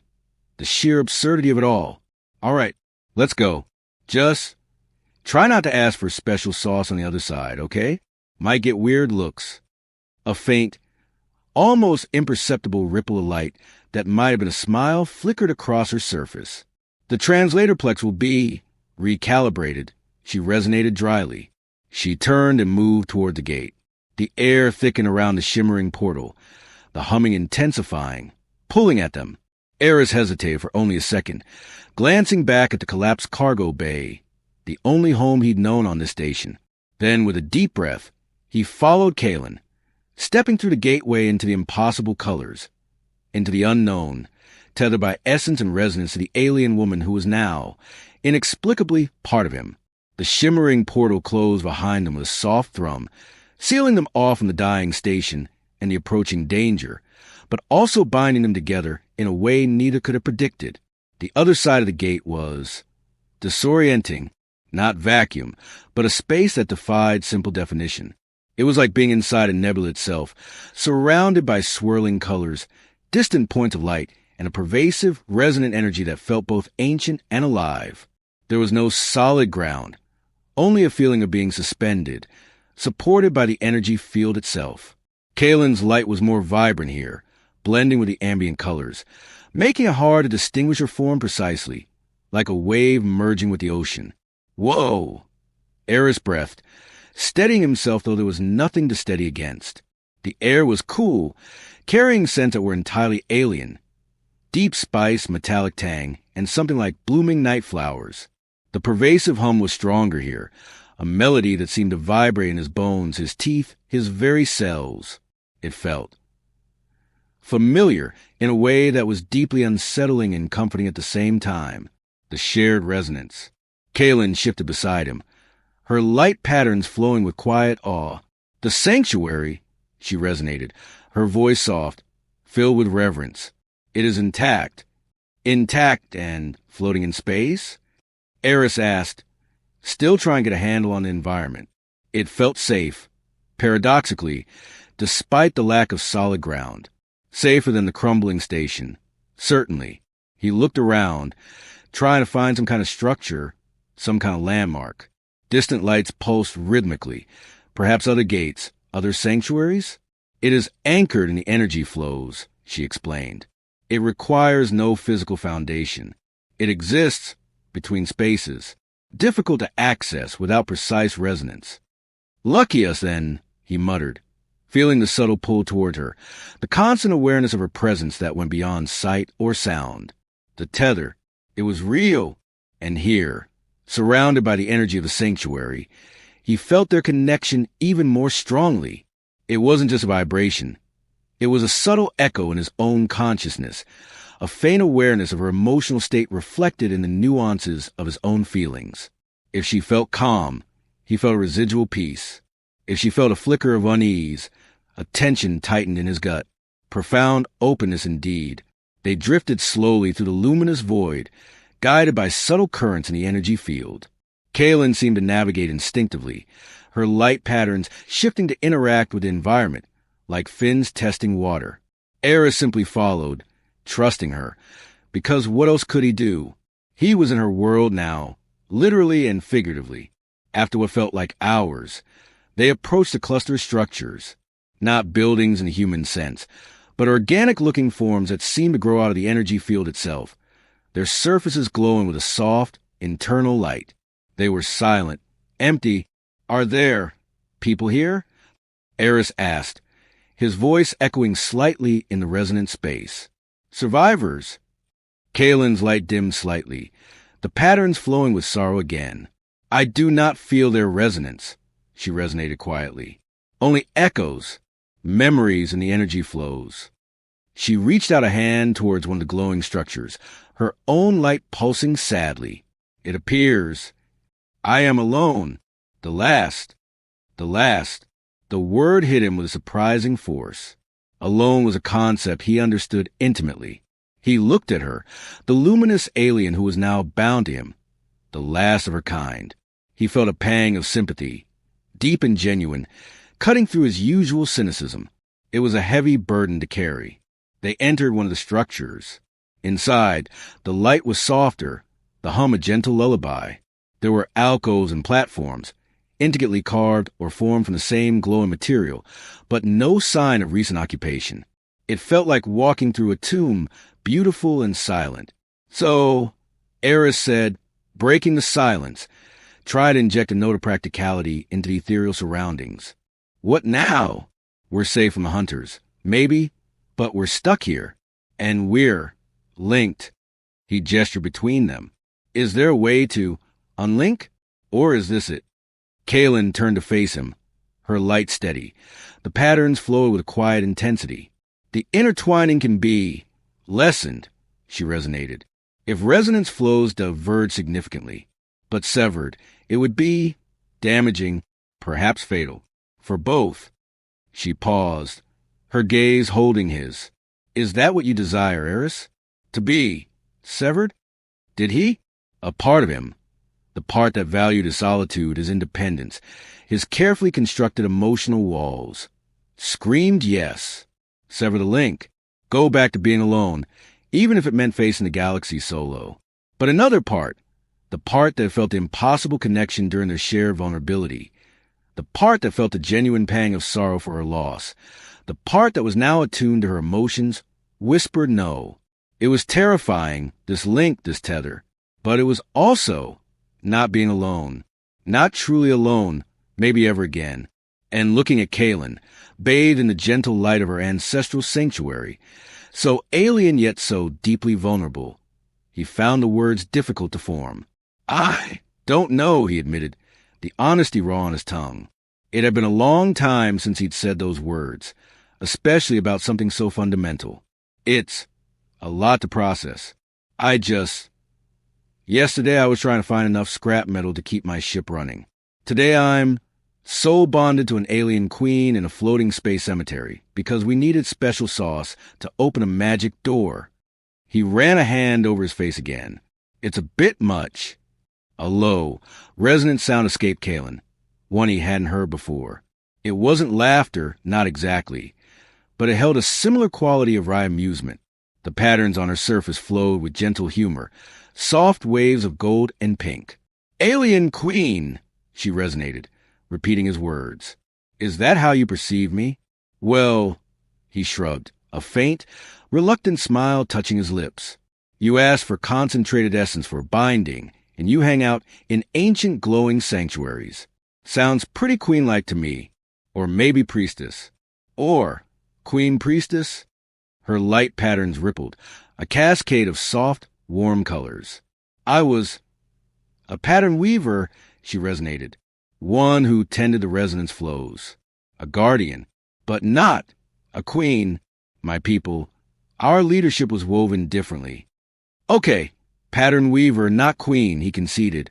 the sheer absurdity of it all. All right, let's go. Just try not to ask for special sauce on the other side, okay? Might get weird looks. A faint, almost imperceptible ripple of light that might have been a smile flickered across her surface. The translator plex will be recalibrated, she resonated dryly. She turned and moved toward the gate. The air thickened around the shimmering portal, the humming intensifying, pulling at them. Eris hesitated for only a second, glancing back at the collapsed cargo bay, the only home he'd known on this station. Then, with a deep breath, he followed Kalen, stepping through the gateway into the impossible colors, into the unknown, tethered by essence and resonance to the alien woman who was now, inexplicably, part of him. The shimmering portal closed behind them with a soft thrum, sealing them off from the dying station and the approaching danger, but also binding them together in a way neither could have predicted. The other side of the gate was disorienting, not vacuum, but a space that defied simple definition. It was like being inside a nebula itself, surrounded by swirling colors, distant points of light, and a pervasive, resonant energy that felt both ancient and alive. There was no solid ground, only a feeling of being suspended, supported by the energy field itself. Kalen's light was more vibrant here, blending with the ambient colors, making it hard to distinguish her form precisely, like a wave merging with the ocean. Whoa! Eris breathed, steadying himself though there was nothing to steady against. The air was cool, carrying scents that were entirely alien. Deep spice, metallic tang, and something like blooming night flowers. The pervasive hum was stronger here, a melody that seemed to vibrate in his bones, his teeth, his very cells. It felt familiar in a way that was deeply unsettling and comforting at the same time. The shared resonance. Kalen shifted beside him, her light patterns flowing with quiet awe. The sanctuary, she resonated, her voice soft, filled with reverence. It is intact. Intact and floating in space? Eris asked, still trying to get a handle on the environment. It felt safe, paradoxically, despite the lack of solid ground. Safer than the crumbling station. Certainly. He looked around, trying to find some kind of structure, some kind of landmark. Distant lights pulsed rhythmically. Perhaps other gates, other sanctuaries? It is anchored in the energy flows, she explained. It requires no physical foundation. It exists between spaces, difficult to access without precise resonance. Lucky us, then, he muttered, feeling the subtle pull toward her, the constant awareness of her presence that went beyond sight or sound. The tether, it was real, and here, surrounded by the energy of the sanctuary, he felt their connection even more strongly. It wasn't just a vibration. It was a subtle echo in his own consciousness, a faint awareness of her emotional state reflected in the nuances of his own feelings. If she felt calm, he felt a residual peace. If she felt a flicker of unease, a tension tightened in his gut. Profound openness indeed. They drifted slowly through the luminous void, guided by subtle currents in the energy field. Kaylin seemed to navigate instinctively, her light patterns shifting to interact with the environment, like fins testing water. Eris simply followed, trusting her, because what else could he do? He was in her world now, literally and figuratively. After what felt like hours, they approached a cluster of structures, not buildings in the human sense, but organic-looking forms that seemed to grow out of the energy field itself, their surfaces glowing with a soft, internal light. They were silent, empty. "Are there people here?" Eris asked, his voice echoing slightly in the resonant space. "Survivors." Kaylin's light dimmed slightly, the patterns flowing with sorrow again. "I do not feel their resonance," she resonated quietly. "Only echoes, memories in the energy flows." She reached out a hand towards one of the glowing structures, her own light pulsing sadly. "It appears I am alone. The last. The word hit him with surprising force. Alone was a concept he understood intimately. He looked at her, the luminous alien who was now bound to him, the last of her kind. He felt a pang of sympathy, deep and genuine, cutting through his usual cynicism. It was a heavy burden to carry. They entered one of the structures. Inside, the light was softer, the hum a gentle lullaby. There were alcoves and platforms, intricately carved or formed from the same glowing material, but no sign of recent occupation. It felt like walking through a tomb, beautiful and silent. "So," Eris said, breaking the silence, tried to inject a note of practicality into the ethereal surroundings. "What now? We're safe from the hunters. Maybe, but we're stuck here. And we're linked." He gestured between them. "Is there a way to unlink? Or is this it?" Kaylin turned to face him, her light steady. The patterns flowed with a quiet intensity. "The intertwining can be lessened," she resonated. "If resonance flows diverge significantly, but severed, it would be damaging, perhaps fatal. For both." She paused, her gaze holding his. "Is that what you desire, Eris? To be severed?" Did he? A part of him, the part that valued his solitude, his independence, his carefully constructed emotional walls, screamed yes. Sever the link. Go back to being alone, even if it meant facing the galaxy solo. But another part, the part that felt the impossible connection during their shared vulnerability, the part that felt the genuine pang of sorrow for her loss, the part that was now attuned to her emotions, whispered no. It was terrifying, this link, this tether, but it was also not being alone, not truly alone, maybe ever again. And looking at Kaylin, bathed in the gentle light of her ancestral sanctuary, so alien yet so deeply vulnerable, he found the words difficult to form. "I don't know," he admitted, the honesty raw on his tongue. It had been a long time since he'd said those words, especially about something so fundamental. "It's a lot to process. Yesterday I was trying to find enough scrap metal to keep my ship running. Today I'm soul bonded to an alien queen in a floating space cemetery because we needed special sauce to open a magic door." He ran a hand over his face again. "It's a bit much." A low, resonant sound escaped Kaylin, one he hadn't heard before. It wasn't laughter, not exactly, but it held a similar quality of wry amusement. The patterns on her surface flowed with gentle humor, soft waves of gold and pink. "Alien queen," she resonated, repeating his words. "Is that how you perceive me?" "Well," he shrugged, a faint, reluctant smile touching his lips. "You ask for concentrated essence for binding, and you hang out in ancient glowing sanctuaries. Sounds pretty queen-like to me. Or maybe priestess. Or queen priestess?" Her light patterns rippled, a cascade of soft, warm colors. "I was a pattern weaver," she resonated. "One who tended the resonance flows. A guardian, but not a queen." My people, our leadership was woven differently. Okay, pattern weaver, not queen, he conceded,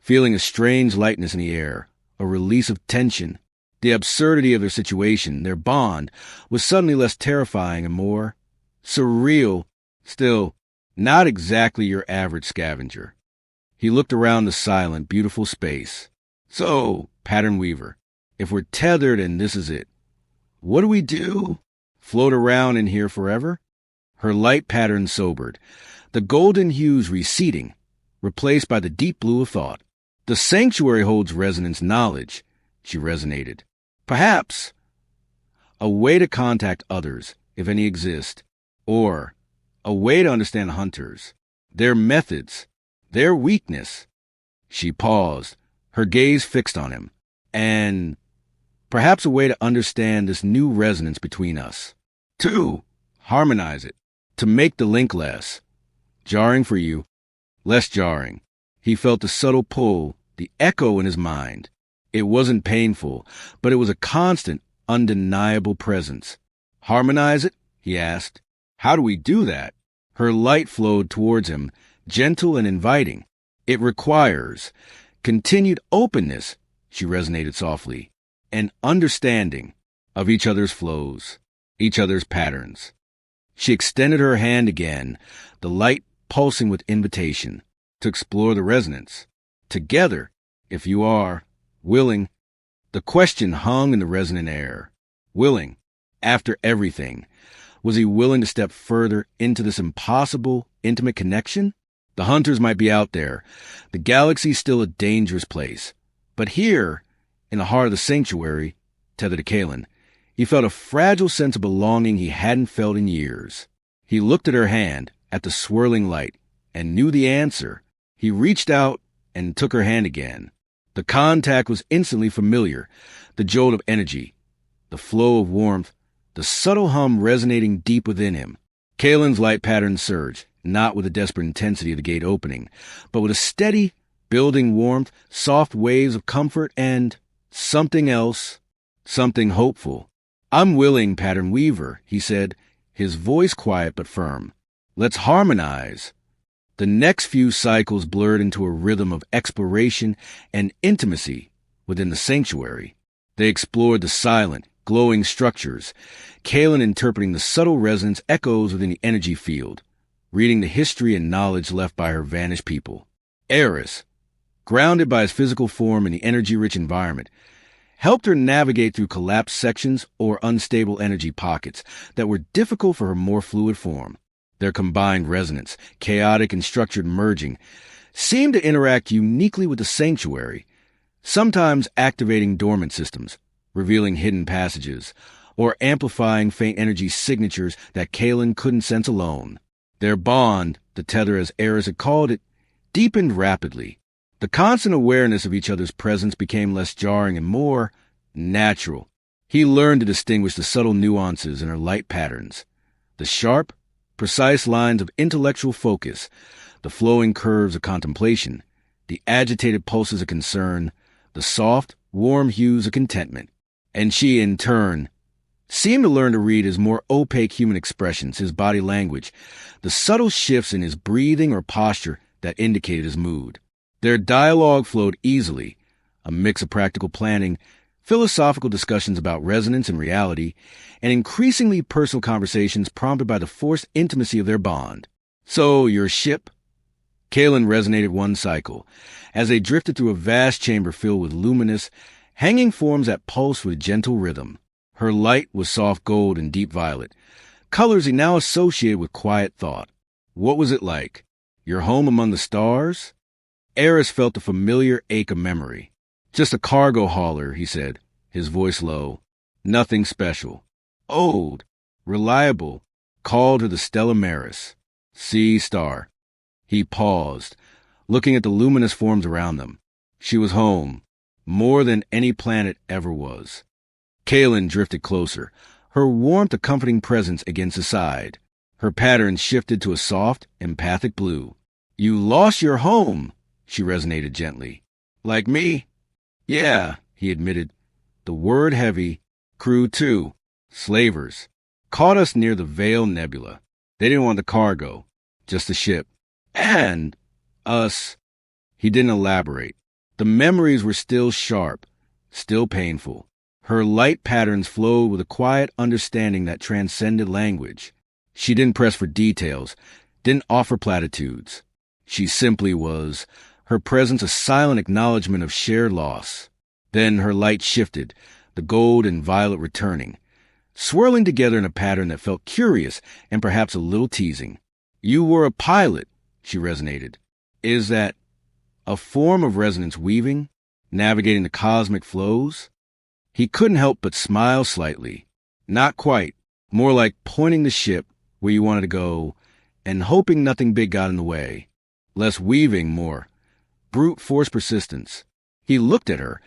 feeling a strange lightness in the air, a release of tension. The absurdity of their situation, their bond, was suddenly less terrifying and more surreal. Still, not exactly your average scavenger. He looked around the silent, beautiful space. So, pattern weaver, if we're tethered and this is it, what do we do? Float around in here forever? Her light pattern sobered, the golden hues receding, replaced by the deep blue of thought. The sanctuary holds resonance knowledge, she resonated. Perhaps a way to contact others, if any exist, or a way to understand hunters, their methods, their weakness. She paused, her gaze fixed on him, and perhaps a way to understand this new resonance between us. 2. Harmonize it, to make the link less jarring for you, less jarring. He felt the subtle pull, the echo in his mind. It wasn't painful, but it was a constant, undeniable presence. Harmonize it? He asked. How do we do that? Her light flowed towards him, gentle and inviting. It requires continued openness, she resonated softly, and understanding of each other's flows, each other's patterns. She extended her hand again, the light pulsing with invitation, to explore the resonance. Together, if you are willing. The question hung in the resonant air. Willing, after everything. Was he willing to step further into this impossible, intimate connection? The hunters might be out there. The galaxy still a dangerous place. But here, in the heart of the sanctuary, tethered to Kalen, he felt a fragile sense of belonging he hadn't felt in years. He looked at her hand, at the swirling light, and knew the answer. He reached out and took her hand again. The contact was instantly familiar, the jolt of energy, the flow of warmth, the subtle hum resonating deep within him. Kalen's light pattern surged, not with the desperate intensity of the gate opening, but with a steady, building warmth, soft waves of comfort, and something else, something hopeful. I'm willing, pattern weaver, he said, his voice quiet but firm. Let's harmonize. The next few cycles blurred into a rhythm of exploration and intimacy within the sanctuary. They explored the silent, glowing structures, Kalen interpreting the subtle resonance echoes within the energy field, reading the history and knowledge left by her vanished people. Eris, grounded by his physical form in the energy-rich environment, helped her navigate through collapsed sections or unstable energy pockets that were difficult for her more fluid form. Their combined resonance, chaotic and structured merging, seemed to interact uniquely with the sanctuary, sometimes activating dormant systems, revealing hidden passages, or amplifying faint energy signatures that Kalen couldn't sense alone. Their bond, the tether as Eris had called it, deepened rapidly. The constant awareness of each other's presence became less jarring and more natural. He learned to distinguish the subtle nuances in her light patterns, the sharp, precise lines of intellectual focus, the flowing curves of contemplation, the agitated pulses of concern, the soft, warm hues of contentment. And she, in turn, seemed to learn to read his more opaque human expressions, his body language, the subtle shifts in his breathing or posture that indicated his mood. Their dialogue flowed easily, a mix of practical planning, philosophical discussions about resonance and reality, and increasingly personal conversations prompted by the forced intimacy of their bond. So, your ship? Kalen resonated one cycle, as they drifted through a vast chamber filled with luminous, hanging forms that pulsed with gentle rhythm. Her light was soft gold and deep violet, colors he now associated with quiet thought. What was it like? Your home among the stars? Eris felt the familiar ache of memory. Just a cargo hauler, he said, his voice low. Nothing special. Old, reliable, called her the Stella Maris, sea star. He paused, looking at the luminous forms around them. She was home, more than any planet ever was. Kalen drifted closer, her warmth a comforting presence against his side. Her pattern shifted to a soft, empathic blue. You lost your home, she resonated gently. Like me? Yeah, he admitted, the word heavy. Crew too. Slavers. Caught us near the Veil Nebula. They didn't want the cargo, just the ship. And us. He didn't elaborate. The memories were still sharp, still painful. Her light patterns flowed with a quiet understanding that transcended language. She didn't press for details, didn't offer platitudes. She simply was, her presence a silent acknowledgement of shared loss. Then her light shifted, the gold and violet returning, swirling together in a pattern that felt curious and perhaps a little teasing. You were a pilot, she resonated. Is that a form of resonance weaving, navigating the cosmic flows? He couldn't help but smile slightly. Not quite, more like pointing the ship where you wanted to go and hoping nothing big got in the way. Less weaving, more brute force persistence. He looked at her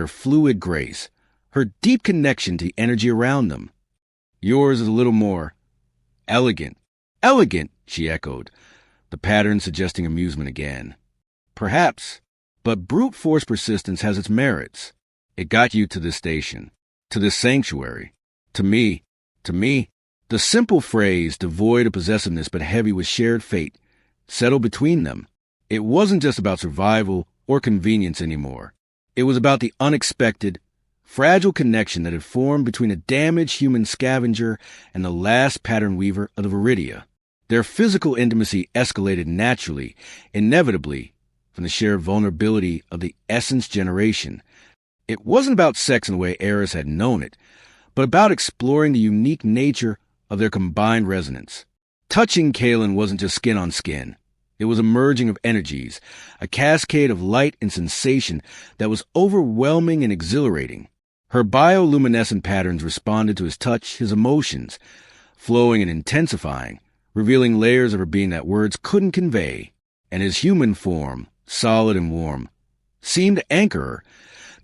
fluid grace, her deep connection to the energy around them. Yours is a little more elegant. Elegant, she echoed, the pattern suggesting amusement again. Perhaps, but brute force persistence has its merits. It got you to this station, to this sanctuary, to me. The simple phrase, devoid of possessiveness but heavy with shared fate, settled between them. It wasn't just about survival or convenience anymore. It was about the unexpected, fragile connection that had formed between a damaged human scavenger and the last pattern weaver of the Viridia. Their physical intimacy escalated naturally, inevitably, from the shared vulnerability of the essence generation. It wasn't about sex in the way Eris had known it, but about exploring the unique nature of their combined resonance. Touching Kaelin wasn't just skin on skin. It was a merging of energies, a cascade of light and sensation that was overwhelming and exhilarating. Her bioluminescent patterns responded to his touch, his emotions, flowing and intensifying, revealing layers of her being that words couldn't convey. And his human form, solid and warm, seemed to anchor her,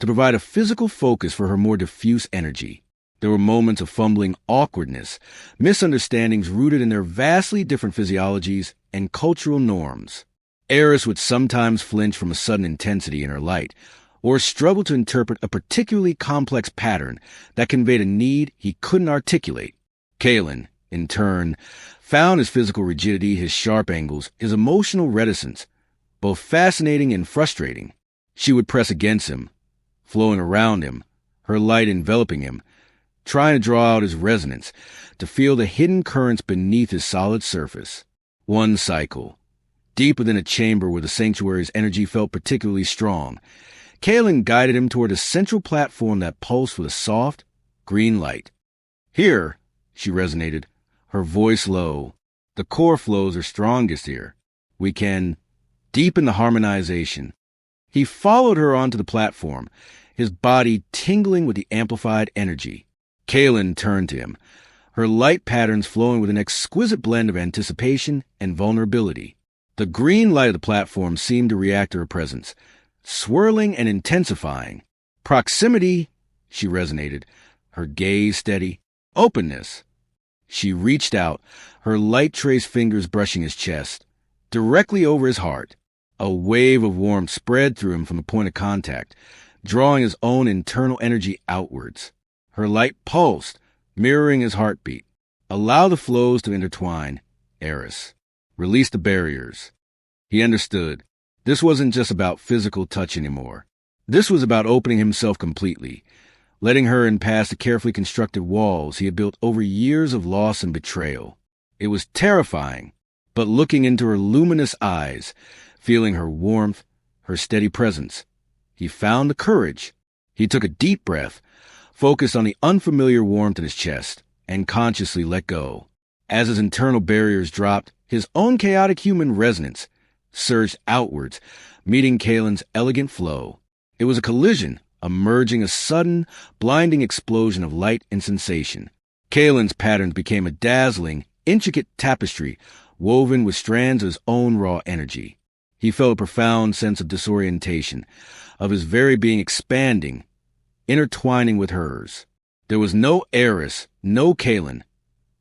to provide a physical focus for her more diffuse energy. There were moments of fumbling awkwardness, misunderstandings rooted in their vastly different physiologies and cultural norms. Eris would sometimes flinch from a sudden intensity in her light, or struggle to interpret a particularly complex pattern that conveyed a need he couldn't articulate. Kaelin, in turn, found his physical rigidity, his sharp angles, his emotional reticence, both fascinating and frustrating. She would press against him, flowing around him, her light enveloping him, trying to draw out his resonance, to feel the hidden currents beneath his solid surface. One cycle, deep within a chamber where the sanctuary's energy felt particularly strong, Kaelin guided him toward a central platform that pulsed with a soft, green light. Here, she resonated, her voice low, the core flows are strongest here. We can deepen the harmonization. He followed her onto the platform, his body tingling with the amplified energy. Kaelin turned to him, her light patterns flowing with an exquisite blend of anticipation and vulnerability. The green light of the platform seemed to react to her presence, swirling and intensifying. Proximity, she resonated, her gaze steady. Openness. She reached out, her light-traced fingers brushing his chest, directly over his heart. A wave of warmth spread through him from the point of contact, drawing his own internal energy outwards. Her light pulsed, mirroring his heartbeat. Allow the flows to intertwine, Eris. Release the barriers. He understood. This wasn't just about physical touch anymore. This was about opening himself completely, letting her in past the carefully constructed walls he had built over years of loss and betrayal. It was terrifying, but looking into her luminous eyes, feeling her warmth, her steady presence, he found the courage. He took a deep breath, focused on the unfamiliar warmth in his chest, and consciously let go. As his internal barriers dropped, his own chaotic human resonance surged outwards, meeting Kaelin's elegant flow. It was a collision, a merging, a sudden, blinding explosion of light and sensation. Kaelin's patterns became a dazzling, intricate tapestry woven with strands of his own raw energy. He felt a profound sense of disorientation, of his very being expanding, intertwining with hers. There was no Eris, no Kaelin,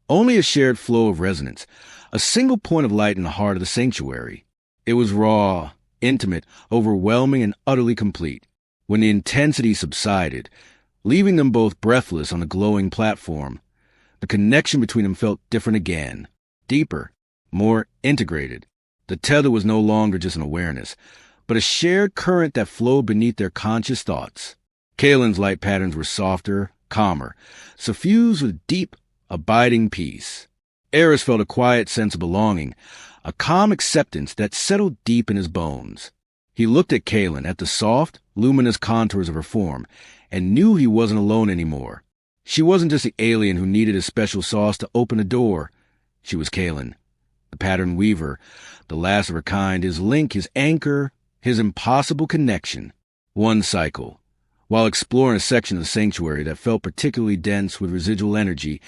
only a shared flow of resonance, a single point of light in the heart of the sanctuary. It was raw, intimate, overwhelming, and utterly complete. When the intensity subsided, leaving them both breathless on the glowing platform, The connection between them felt different again, deeper, more integrated. The tether was no longer just an awareness, but a shared current that flowed beneath their conscious thoughts. Kalen's light patterns were softer, calmer, suffused with deep, abiding peace. Eris felt a quiet sense of belonging, a calm acceptance that settled deep in his bones. He looked at Kalen, at the soft, luminous contours of her form, and knew he wasn't alone anymore. She wasn't just the alien who needed his special sauce to open a door. She was Kalen, the pattern weaver, the last of her kind, his link, his anchor, his impossible connection. One cycle. While exploring a section of the sanctuary that felt particularly dense with residual energy,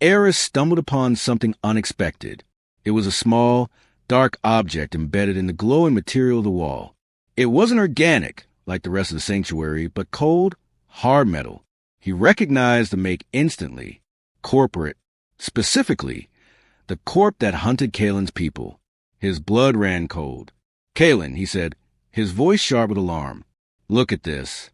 Eris stumbled upon something unexpected. It was a small, dark object embedded in the glowing material of the wall. It wasn't organic, like the rest of the sanctuary, but cold, hard metal. He recognized the make instantly. Corporate. Specifically, the corp that hunted Kalen's people. His blood ran cold. "Kalen," he said, his voice sharp with alarm. "Look at this."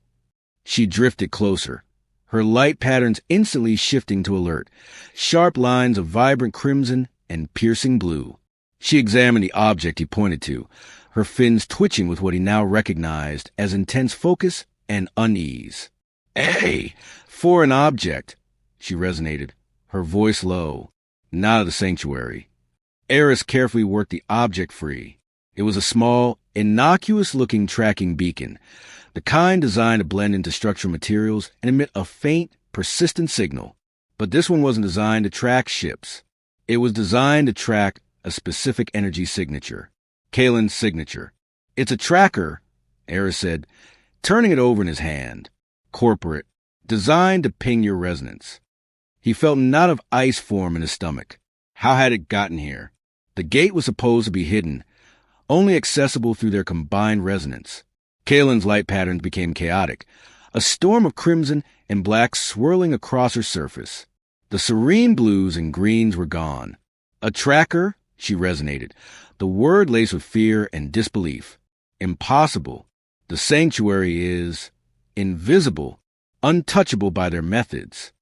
She drifted closer, her light patterns instantly shifting to alert, sharp lines of vibrant crimson and piercing blue. She examined the object he pointed to, her fins twitching with what he now recognized as intense focus and unease. "Hey, for an object," she resonated, her voice low. "Not of the sanctuary." Eris carefully worked the object free. It was a small, innocuous-looking tracking beacon, the kind designed to blend into structural materials and emit a faint, persistent signal. But this one wasn't designed to track ships. It was designed to track a specific energy signature. Kalen's signature. "It's a tracker," Eris said, turning it over in his hand. "Corporate. Designed to ping your resonance." He felt a knot of ice form in his stomach. How had it gotten here? The gate was supposed to be hidden, only accessible through their combined resonance. Kalen's light patterns became chaotic, a storm of crimson and black swirling across her surface. The serene blues and greens were gone. "A tracker?" she resonated, the word laced with fear and disbelief. "Impossible. The sanctuary is invisible, untouchable by their methods."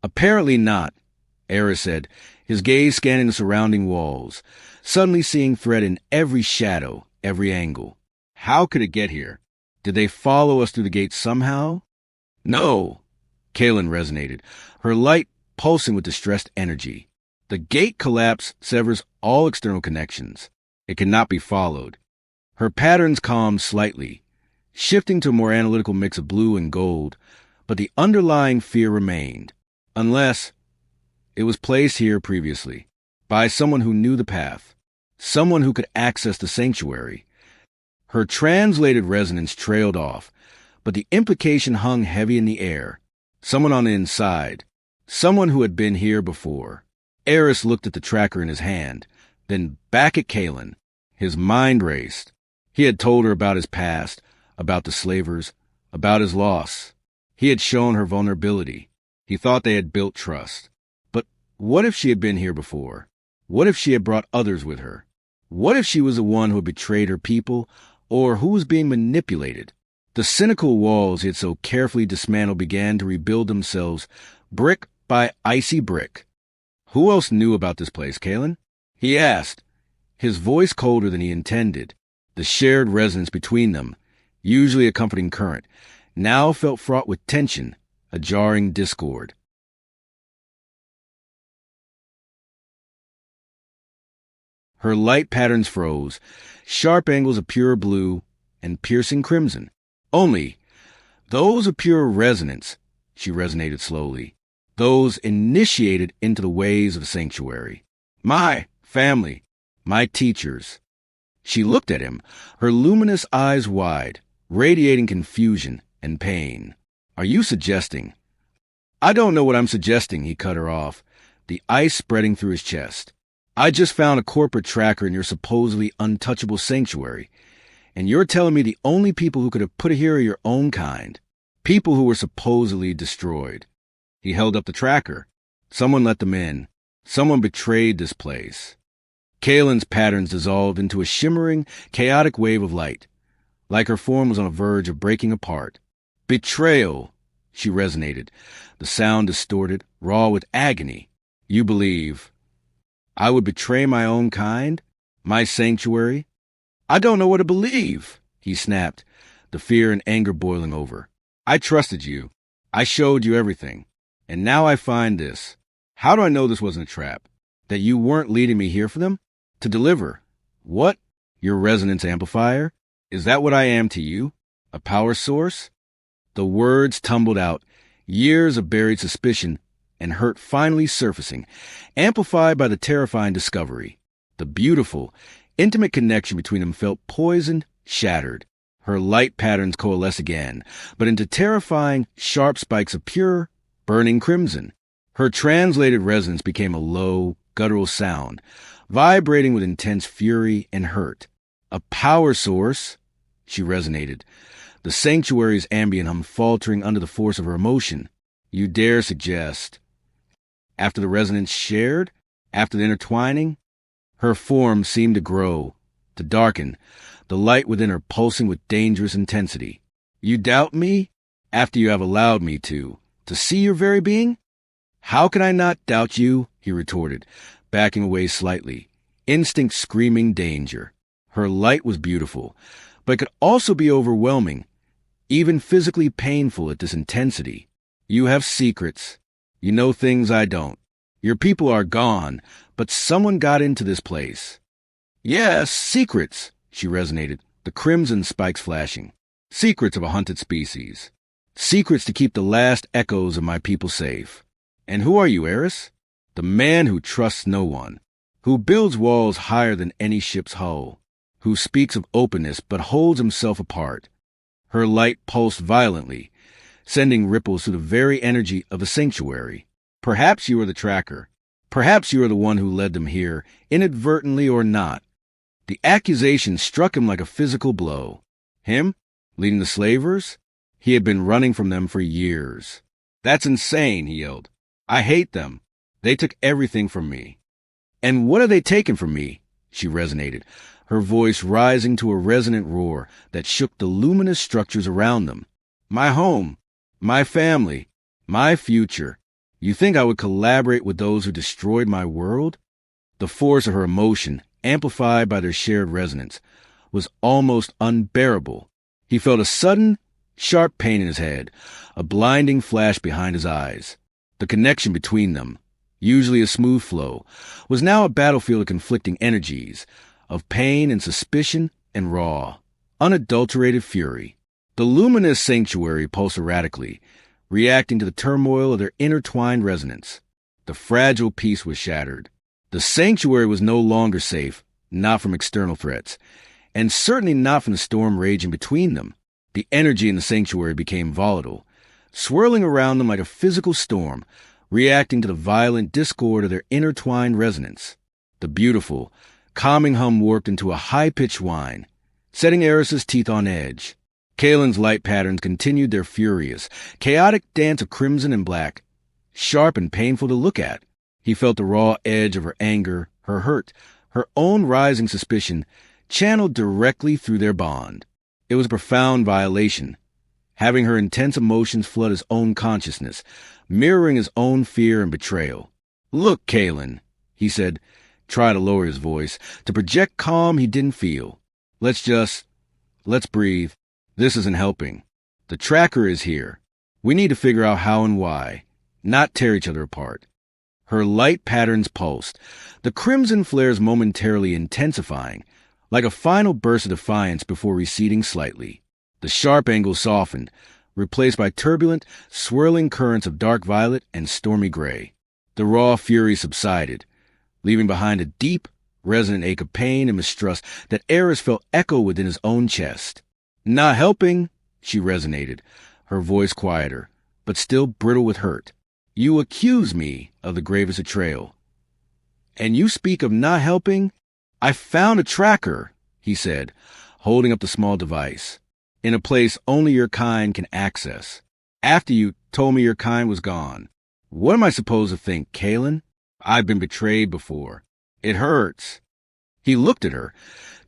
"Apparently not," Eris said, his gaze scanning the surrounding walls, suddenly seeing threat in every shadow, every angle. "How could it get here? Did they follow us through the gate somehow?" "No," Kalen resonated, her light pulsing with distressed energy. "The gate collapse severs all external connections. It cannot be followed." Her patterns calmed slightly, shifting to a more analytical mix of blue and gold, but the underlying fear remained. Unless it was placed here previously, by someone who knew the path, someone who could access the sanctuary. Her translated resonance trailed off, but the implication hung heavy in the air. Someone on the inside, someone who had been here before. Eris looked at the tracker in his hand, then back at Kalen. His mind raced. He had told her about his past, about the slavers, about his loss. He had shown her vulnerability. He thought they had built trust. But what if she had been here before? What if she had brought others with her? What if she was the one who had betrayed her people, or who was being manipulated? The cynical walls he had so carefully dismantled began to rebuild themselves, brick by icy brick. "Who else knew about this place, Kalen?" he asked, his voice colder than he intended. The shared resonance between them, usually a comforting current, now felt fraught with tension, a jarring discord. Her light patterns froze, sharp angles of pure blue and piercing crimson. "Only those of pure resonance," she resonated slowly, "those initiated into the ways of the sanctuary. My family, my teachers." She looked at him, her luminous eyes wide, radiating confusion and pain. "Are you suggesting—" "I don't know what I'm suggesting," he cut her off, the ice spreading through his chest. "I just found a corporate tracker in your supposedly untouchable sanctuary, and you're telling me the only people who could have put it here are your own kind, people who were supposedly destroyed." He held up the tracker. "Someone let them in. Someone betrayed this place." Kalen's patterns dissolved into a shimmering, chaotic wave of light, like her form was on the verge of breaking apart. "Betrayal," she resonated, the sound distorted, raw with agony. You believe I would betray my own kind? My sanctuary? I don't know what to believe, he snapped, the fear and anger boiling over. I trusted you. I showed you everything. And now I find this. How do I know this wasn't a trap? That you weren't leading me here for them? To deliver. What? Your resonance amplifier? Is that what I am to you? A power source? The words tumbled out, years of buried suspicion and hurt finally surfacing, amplified by the terrifying discovery. The beautiful, intimate connection between them felt poisoned, shattered. Her light patterns coalesced again, but into terrifying, sharp spikes of pure, burning crimson. Her translated resonance became a low, guttural sound, vibrating with intense fury and hurt. A power source, she resonated, the sanctuary's ambient hum faltering under the force of her emotion. You dare suggest. After the resonance shared, after the intertwining, her form seemed to grow, to darken, the light within her pulsing with dangerous intensity. You doubt me? After you have allowed me to see your very being? How can I not doubt you? He retorted, backing away slightly, instinct screaming danger. Her light was beautiful, but could also be overwhelming, even physically painful at this intensity. You have secrets. You know things I don't. Your people are gone, but someone got into this place. Yes, secrets, she resonated, the crimson spikes flashing. Secrets of a hunted species. Secrets to keep the last echoes of my people safe. And who are you, Eris? The man who trusts no one, who builds walls higher than any ship's hull, who speaks of openness but holds himself apart. Her light pulsed violently, sending ripples through the very energy of the sanctuary. Perhaps you are the tracker. Perhaps you are the one who led them here, inadvertently or not. The accusation struck him like a physical blow. Him? Leading the slavers? He had been running from them for years. That's insane, he yelled. I hate them. They took everything from me. And what have they taken from me? She resonated, her voice rising to a resonant roar that shook the luminous structures around them. My home. My family. My future. You think I would collaborate with those who destroyed my world? The force of her emotion, amplified by their shared resonance, was almost unbearable. He felt a sudden, sharp pain in his head, a blinding flash behind his eyes. The connection between them, usually a smooth flow, was now a battlefield of conflicting energies, of pain and suspicion and raw, unadulterated fury. The luminous sanctuary pulsed erratically, reacting to the turmoil of their intertwined resonance. The fragile peace was shattered. The sanctuary was no longer safe, not from external threats, and certainly not from the storm raging between them. The energy in the sanctuary became volatile, swirling around them like a physical storm, reacting to the violent discord of their intertwined resonance. The beautiful, calming hum warped into a high-pitched whine, setting Eris's teeth on edge. Kaelin's light patterns continued their furious, chaotic dance of crimson and black, sharp and painful to look at. He felt the raw edge of her anger, her hurt, her own rising suspicion, channeled directly through their bond. It was a profound violation, having her intense emotions flood his own consciousness, mirroring his own fear and betrayal. Look, Kaelin, he said, trying to lower his voice, to project calm he didn't feel. Let's breathe. This isn't helping. The tracker is here. We need to figure out how and why, not tear each other apart. Her light patterns pulsed, the crimson flares momentarily intensifying, like a final burst of defiance before receding slightly. The sharp angle softened, replaced by turbulent, swirling currents of dark violet and stormy gray. The raw fury subsided, leaving behind a deep, resonant ache of pain and mistrust that Eris felt echo within his own chest. Not helping, she resonated, her voice quieter, but still brittle with hurt. You accuse me of the gravest betrayal. And you speak of not helping? I found a tracker, he said, holding up the small device, in a place only your kind can access. After you told me your kind was gone. What am I supposed to think, Kaelin? I've been betrayed before. It hurts. He looked at her,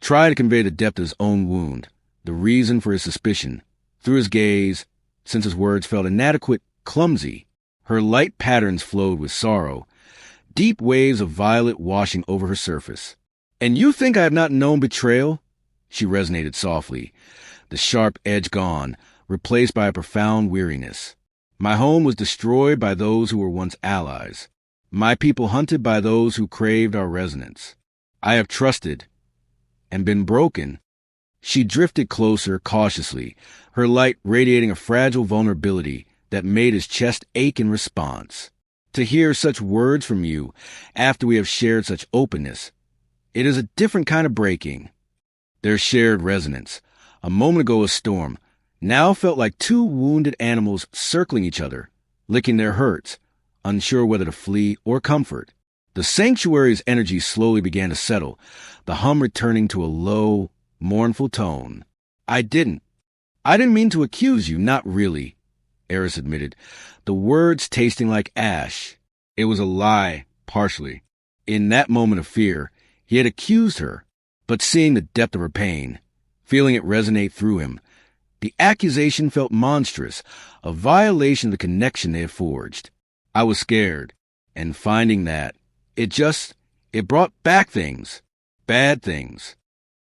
trying to convey the depth of his own wound, the reason for his suspicion. Through his gaze, since his words felt inadequate, clumsy, her light patterns flowed with sorrow, deep waves of violet washing over her surface. "And you think I have not known betrayal?" She resonated softly, the sharp edge gone, replaced by a profound weariness. "My home was destroyed by those who were once allies. My people hunted by those who craved our resonance. I have trusted and been broken." She drifted closer, cautiously, her light radiating a fragile vulnerability that made his chest ache in response. "To hear such words from you after we have shared such openness, it is a different kind of breaking." Their shared resonance, a moment ago a storm, now felt like two wounded animals circling each other, licking their hurts, unsure whether to flee or comfort. The sanctuary's energy slowly began to settle, the hum returning to a low, mournful tone. I didn't mean to accuse you, not really," Eris admitted, the words tasting like ash. It was a lie, partially. In that moment of fear, he had accused her, but seeing the depth of her pain, feeling it resonate through him, the accusation felt monstrous, a violation of the connection they had forged. "I was scared, and finding that, it brought back things, bad things."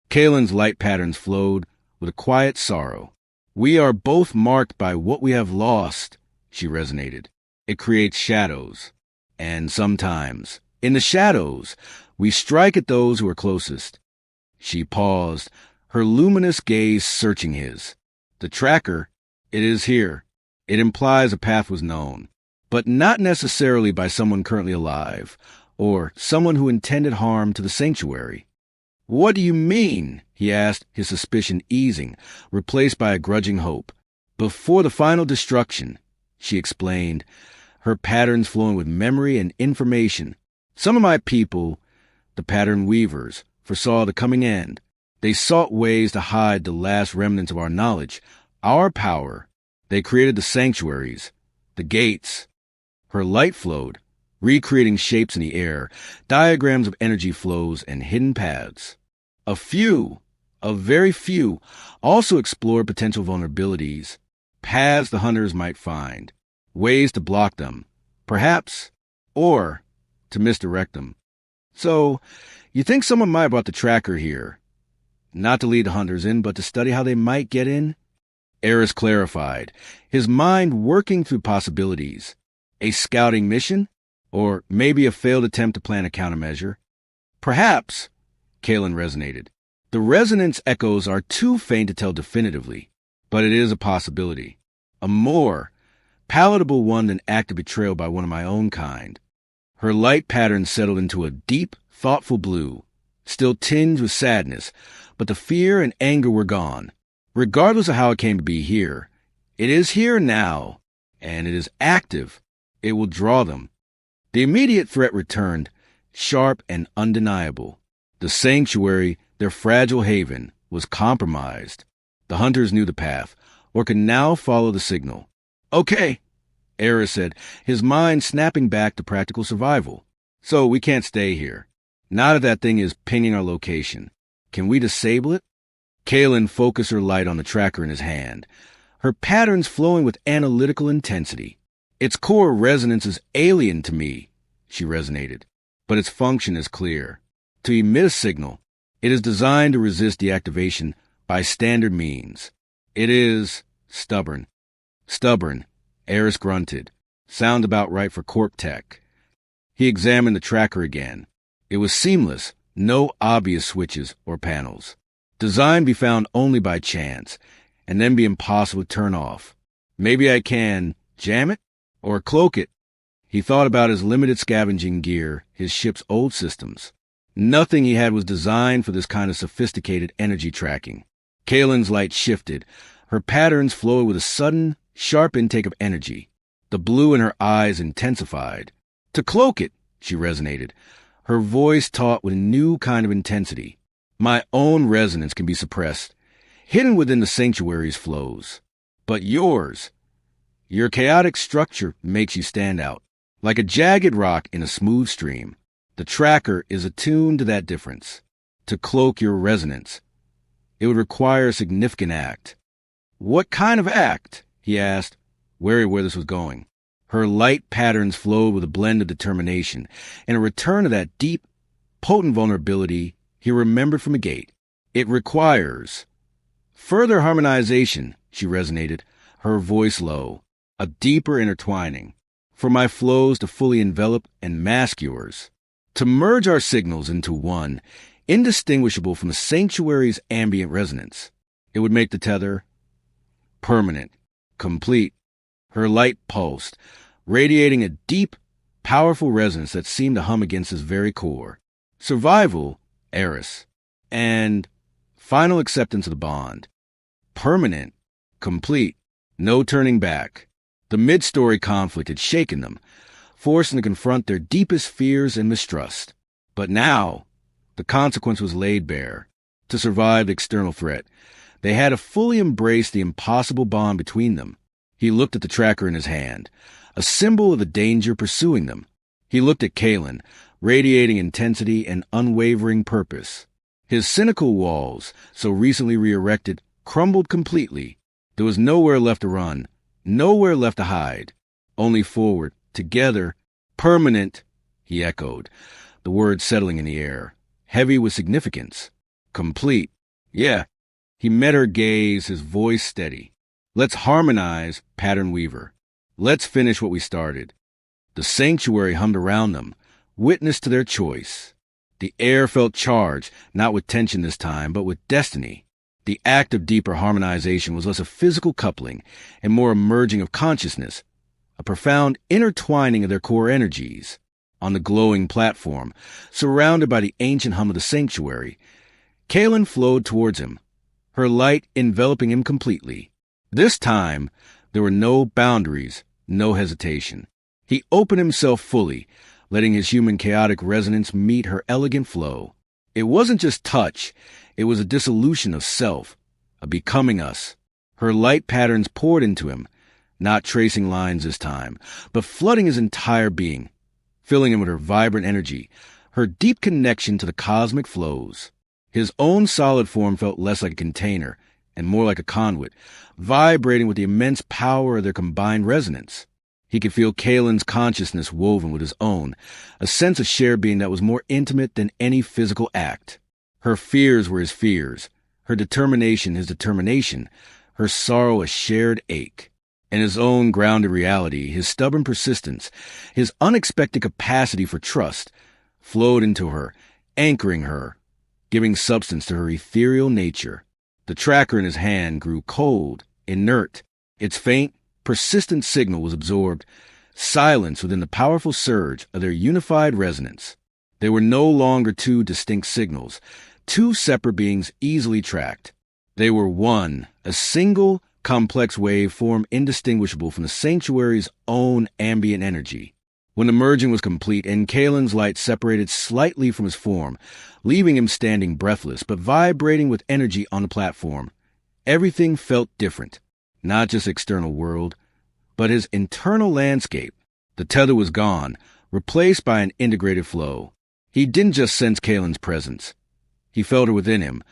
Kalen's light patterns flowed with a quiet sorrow. "We are both marked by what we have lost," she resonated. "It creates shadows. And sometimes, in the shadows, we strike at those who are closest." She paused, her luminous gaze searching his. "The tracker, it is here. It implies a path was known, but not necessarily by someone currently alive, or someone who intended harm to the sanctuary." "What do you mean?" he asked, his suspicion easing, replaced by a grudging hope. "Before the final destruction," she explained, her patterns flowing with memory and information. "Some of my people, the pattern weavers, foresaw the coming end. They sought ways to hide the last remnants of our knowledge, our power. They created the sanctuaries, the gates." Her light flowed, recreating shapes in the air, diagrams of energy flows and hidden paths. A very few, also explored potential vulnerabilities, paths the hunters might find, ways to block them, perhaps, or to misdirect them. "So, you think someone might have brought the tracker here? Not to lead the hunters in, but to study how they might get in?" Eris clarified, his mind working through possibilities. A scouting mission? Or maybe a failed attempt to plan a countermeasure? "Perhaps," Kalen resonated. "The resonance echoes are too faint to tell definitively, but it is a possibility. A more palatable one than active betrayal by one of my own kind." Her light pattern settled into a deep, thoughtful blue, still tinged with sadness, but the fear and anger were gone. Regardless of how it came to be here, it is here now, and it is active. It will draw them. The immediate threat returned, sharp and undeniable. The sanctuary, their fragile haven, was compromised. The hunters knew the path, or could now follow the signal. "Okay," Eris said, his mind snapping back to practical survival. "So we can't stay here. Now that that thing is pinging our location. Can we disable it?" Kalen focused her light on the tracker in his hand, her patterns flowing with analytical intensity. "Its core resonance is alien to me," she resonated, "but its function is clear. To emit a signal, it is designed to resist deactivation by standard means. It is stubborn." "Stubborn," Eris grunted. "Sound about right for corp tech." He examined the tracker again. It was seamless, no obvious switches or panels. Designed to be found only by chance, and then be impossible to turn off. "Maybe I can jam it? Or cloak it?" He thought about his limited scavenging gear, his ship's old systems. Nothing he had was designed for this kind of sophisticated energy tracking. Kalen's light shifted. Her patterns flowed with a sudden, sharp intake of energy. The blue in her eyes intensified. "To cloak it," she resonated, her voice taut with a new kind of intensity. "My own resonance can be suppressed, hidden within the sanctuary's flows. But yours, your chaotic structure makes you stand out, like a jagged rock in a smooth stream. The tracker is attuned to that difference. To cloak your resonance, it would require a significant act." "What kind of act?" he asked, wary where this was going. Her light patterns flowed with a blend of determination and a return to that deep, potent vulnerability he remembered from a gate. It requires further harmonization, she resonated, her voice low, a deeper intertwining, for my flows to fully envelop and mask yours, to merge our signals into one, indistinguishable from the sanctuary's ambient resonance. It would make the tether permanent, complete. Her light pulsed, radiating a deep, powerful resonance that seemed to hum against his very core. Survival, Eris, and final acceptance of the bond. Permanent, complete, no turning back. The mid-story conflict had shaken them, forced them to confront their deepest fears and mistrust. But now, the consequence was laid bare. To survive the external threat, they had to fully embrace the impossible bond between them. He looked at the tracker in his hand, a symbol of the danger pursuing them. He looked at Kalen, radiating intensity and unwavering purpose. His cynical walls, so recently re-erected, crumbled completely. There was nowhere left to run, nowhere left to hide. Only forward, together, permanent, he echoed, the words settling in the air, heavy with significance. Complete. Yeah. He met her gaze, his voice steady. Let's harmonize, pattern weaver. Let's finish what we started. The sanctuary hummed around them, witness to their choice. The air felt charged, not with tension this time, but with destiny. The act of deeper harmonization was less a physical coupling and more a merging of consciousness, a profound intertwining of their core energies. On the glowing platform, surrounded by the ancient hum of the sanctuary, Kalen flowed towards him, her light enveloping him completely. This time, there were no boundaries, no hesitation. He opened himself fully, letting his human chaotic resonance meet her elegant flow. It wasn't just touch, it was a dissolution of self, a becoming us. Her light patterns poured into him, not tracing lines this time, but flooding his entire being, filling him with her vibrant energy, her deep connection to the cosmic flows. His own solid form felt less like a container and more like a conduit, vibrating with the immense power of their combined resonance. He could feel Kalen's consciousness woven with his own, a sense of shared being that was more intimate than any physical act. Her fears were his fears, her determination his determination, her sorrow a shared ache. And his own grounded reality, his stubborn persistence, his unexpected capacity for trust, flowed into her, anchoring her, giving substance to her ethereal nature. The tracker in his hand grew cold, inert. Its faint, persistent signal was absorbed, silenced within the powerful surge of their unified resonance. They were no longer two distinct signals, two separate beings easily tracked. They were one, a single, complex waveform indistinguishable from the sanctuary's own ambient energy. When the merging was complete and Kalen's light separated slightly from his form, leaving him standing breathless but vibrating with energy on the platform, everything felt different. Not just external world, but his internal landscape. The tether was gone, replaced by an integrated flow. He didn't just sense Kalen's presence. He felt her within him,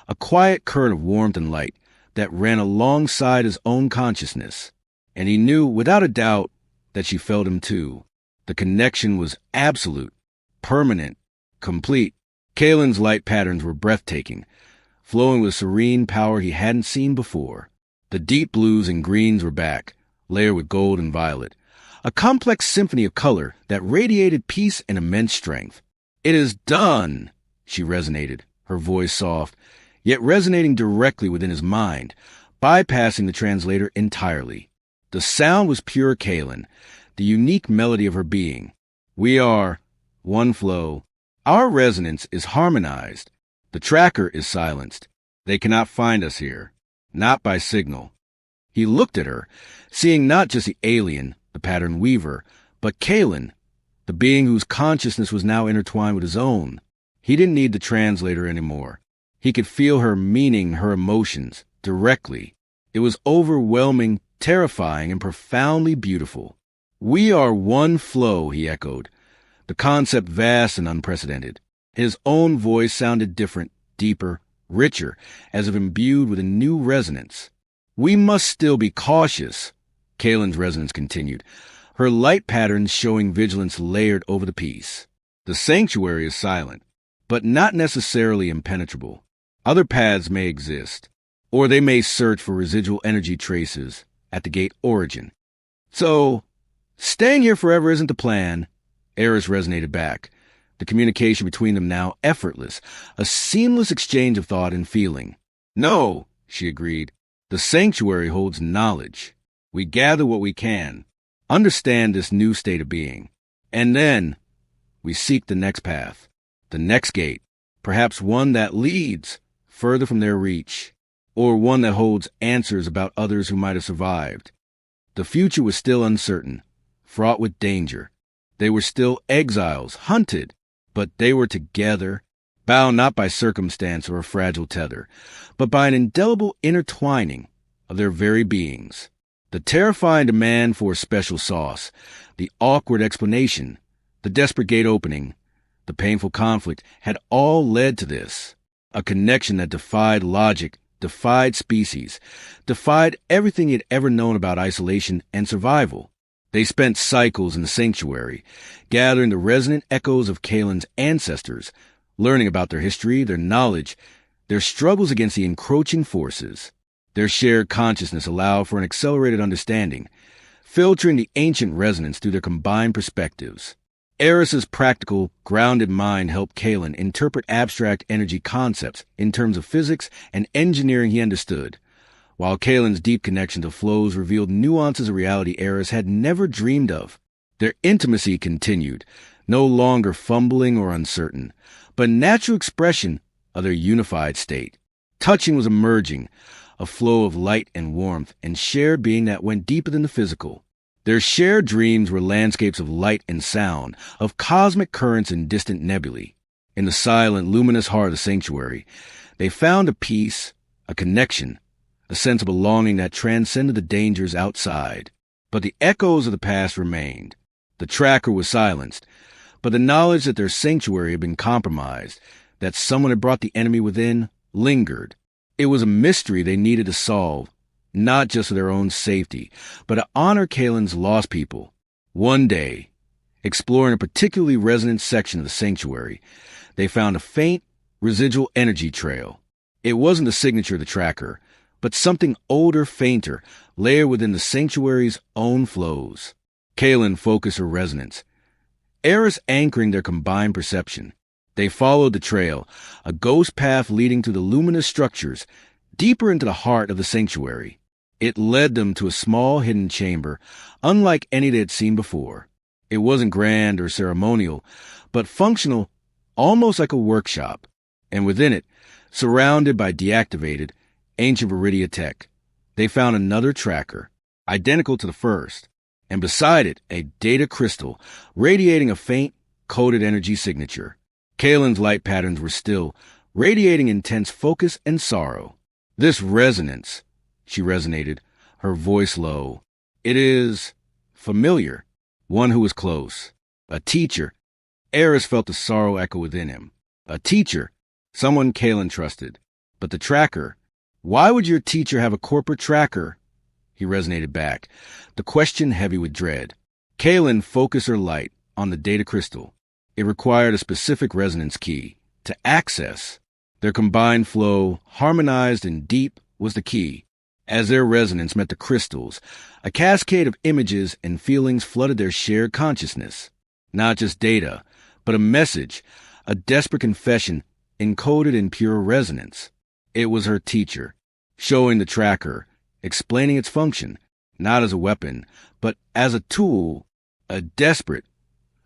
a quiet current of warmth and light that ran alongside his own consciousness. And he knew, without a doubt, that she felt him too. The connection was absolute, permanent, complete. Kalen's light patterns were breathtaking, flowing with serene power he hadn't seen before. The deep blues and greens were back, layered with gold and violet, a complex symphony of color that radiated peace and immense strength. "It is done," she resonated, her voice soft, yet resonating directly within his mind, bypassing the translator entirely. The sound was pure Kalen, the unique melody of her being. We are one flow. Our resonance is harmonized. The tracker is silenced. They cannot find us here. Not by signal. He looked at her, seeing not just the alien, the pattern weaver, but Kalen, the being whose consciousness was now intertwined with his own. He didn't need the translator anymore. He could feel her meaning, her emotions, directly. It was overwhelming, terrifying, and profoundly beautiful. "We are one flow," he echoed, the concept vast and unprecedented. His own voice sounded different, deeper, richer, as if imbued with a new resonance. "We must still be cautious," Kalen's resonance continued, her light patterns showing vigilance layered over the piece. The sanctuary is silent, but not necessarily impenetrable. Other paths may exist, or they may search for residual energy traces at the gate origin. So, staying here forever isn't the plan, Eris resonated back, the communication between them now effortless, a seamless exchange of thought and feeling. No, she agreed. The sanctuary holds knowledge. We gather what we can, understand this new state of being, and then we seek the next path, the next gate, perhaps one that leads further from their reach, or one that holds answers about others who might have survived. The future was still uncertain, fraught with danger. They were still exiles, hunted, but they were together, bound not by circumstance or a fragile tether, but by an indelible intertwining of their very beings. The terrifying demand for a special sauce, the awkward explanation, the desperate gate opening, the painful conflict had all led to this, a connection that defied logic, defied species, defied everything he had ever known about isolation and survival. They spent cycles in the sanctuary, gathering the resonant echoes of Kalen's ancestors, learning about their history, their knowledge, their struggles against the encroaching forces. Their shared consciousness allowed for an accelerated understanding, filtering the ancient resonance through their combined perspectives. Eris's practical, grounded mind helped Kalen interpret abstract energy concepts in terms of physics and engineering he understood, while Kalen's deep connection to flows revealed nuances of reality Eris had never dreamed of. Their intimacy continued, no longer fumbling or uncertain, but natural expression of their unified state. Touching was emerging, a flow of light and warmth and shared being that went deeper than the physical. Their shared dreams were landscapes of light and sound, of cosmic currents and distant nebulae. In the silent, luminous heart of the sanctuary, they found a peace, a connection, a sense of belonging that transcended the dangers outside. But the echoes of the past remained. The tracker was silenced, but the knowledge that their sanctuary had been compromised, that someone had brought the enemy within, lingered. It was a mystery they needed to solve, not just for their own safety, but to honor Kalen's lost people. One day, exploring a particularly resonant section of the sanctuary, they found a faint, residual energy trail. It wasn't the signature of the tracker, but something older, fainter, layered within the sanctuary's own flows. Kalen focused her resonance, Eris anchoring their combined perception. They followed the trail, a ghost path leading through the luminous structures, deeper into the heart of the sanctuary. It led them to a small hidden chamber, unlike any they had seen before. It wasn't grand or ceremonial, but functional, almost like a workshop. And within it, surrounded by deactivated, ancient Viridia tech, they found another tracker, identical to the first, and beside it, a data crystal, radiating a faint, coded energy signature. Kalen's light patterns were still, radiating intense focus and sorrow. This resonance, she resonated, her voice low. It is familiar, one who was close. A teacher. Eris felt the sorrow echo within him. A teacher, someone Kalen trusted. But the tracker, why would your teacher have a corporate tracker? He resonated back, the question heavy with dread. Kalen focused her light on the data crystal. It required a specific resonance key to access. Their combined flow, harmonized and deep, was the key. As their resonance met the crystals, a cascade of images and feelings flooded their shared consciousness. Not just data, but a message, a desperate confession encoded in pure resonance. It was her teacher, showing the tracker, explaining its function, not as a weapon, but as a tool, a desperate,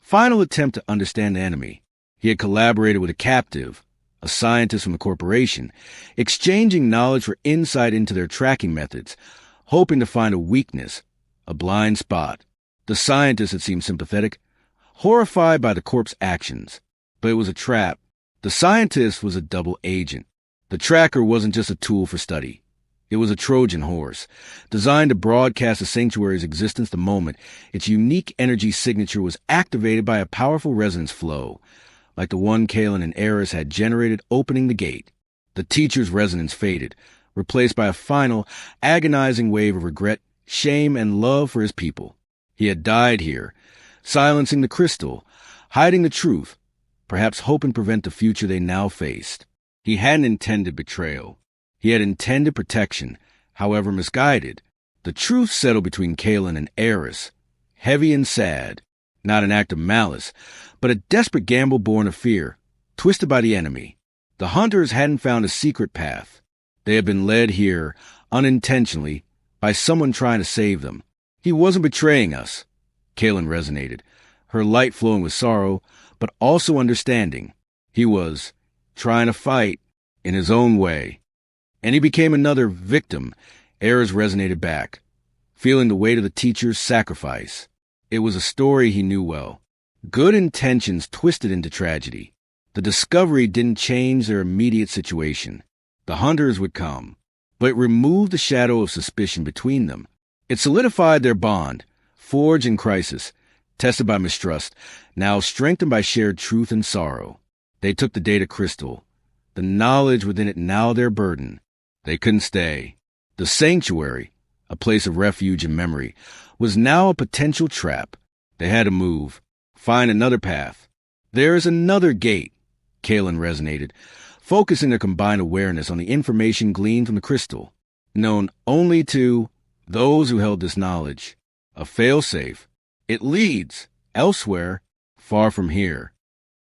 final attempt to understand the enemy. He had collaborated with a captive, a scientist from the corporation, exchanging knowledge for insight into their tracking methods, hoping to find a weakness, a blind spot. The scientist had seemed sympathetic, horrified by the corp's actions. But it was a trap. The scientist was a double agent. The tracker wasn't just a tool for study. It was a Trojan horse, designed to broadcast the sanctuary's existence the moment its unique energy signature was activated by a powerful resonance flow, like the one Kalen and Eris had generated opening the gate. The teacher's resonance faded, replaced by a final, agonizing wave of regret, shame, and love for his people. He had died here, silencing the crystal, hiding the truth, perhaps hoping to prevent the future they now faced. He hadn't intended betrayal. He had intended protection, however misguided. The truth settled between Kalen and Eris, heavy and sad, not an act of malice, but a desperate gamble born of fear, twisted by the enemy. The hunters hadn't found a secret path. They had been led here, unintentionally, by someone trying to save them. He wasn't betraying us. Kalen resonated, her light flowing with sorrow, but also understanding. He was trying to fight in his own way. And he became another victim. Eris resonated back, feeling the weight of the teacher's sacrifice. It was a story he knew well. Good intentions twisted into tragedy. The discovery didn't change their immediate situation. The hunters would come, but it removed the shadow of suspicion between them. It solidified their bond, forged in crisis, tested by mistrust, now strengthened by shared truth and sorrow. They took the data crystal, the knowledge within it now their burden. They couldn't stay. The sanctuary, a place of refuge and memory, was now a potential trap. They had to move, find another path. There is another gate, Kalen resonated, focusing their combined awareness on the information gleaned from the crystal, known only to those who held this knowledge. A failsafe. It leads elsewhere, far from here.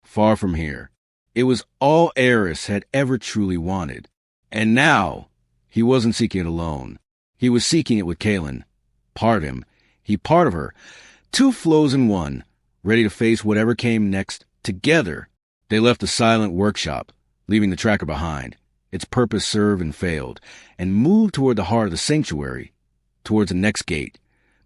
Far from here. It was all Eris had ever truly wanted. And now, he wasn't seeking it alone. He was seeking it with Kalen. Part him, he part of her. Two flows in one, ready to face whatever came next together. They left the silent workshop, leaving the tracker behind. Its purpose served and failed, and moved toward the heart of the sanctuary, towards the next gate,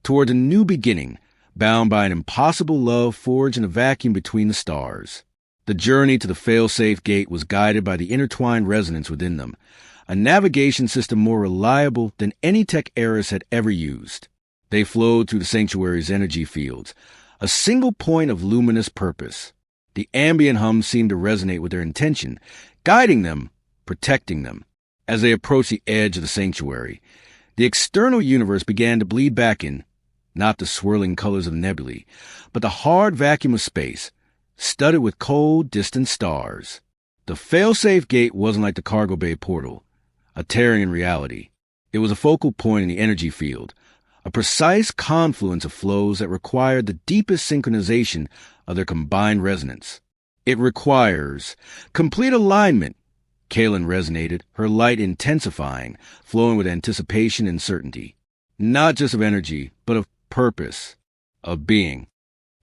toward a new beginning, bound by an impossible love forged in a vacuum between the stars. The journey to the fail-safe gate was guided by the intertwined resonance within them, a navigation system more reliable than any tech Eris had ever used. They flowed through the sanctuary's energy fields, a single point of luminous purpose. The ambient hum seemed to resonate with their intention, guiding them, protecting them. As they approached the edge of the sanctuary, the external universe began to bleed back in, not the swirling colors of nebulae, but the hard vacuum of space, studded with cold, distant stars. The fail-safe gate wasn't like the cargo bay portal, a tearing in reality. It was a focal point in the energy field, a precise confluence of flows that required the deepest synchronization of their combined resonance. It requires complete alignment. Kalen resonated, her light intensifying, flowing with anticipation and certainty. Not just of energy, but of purpose, of being.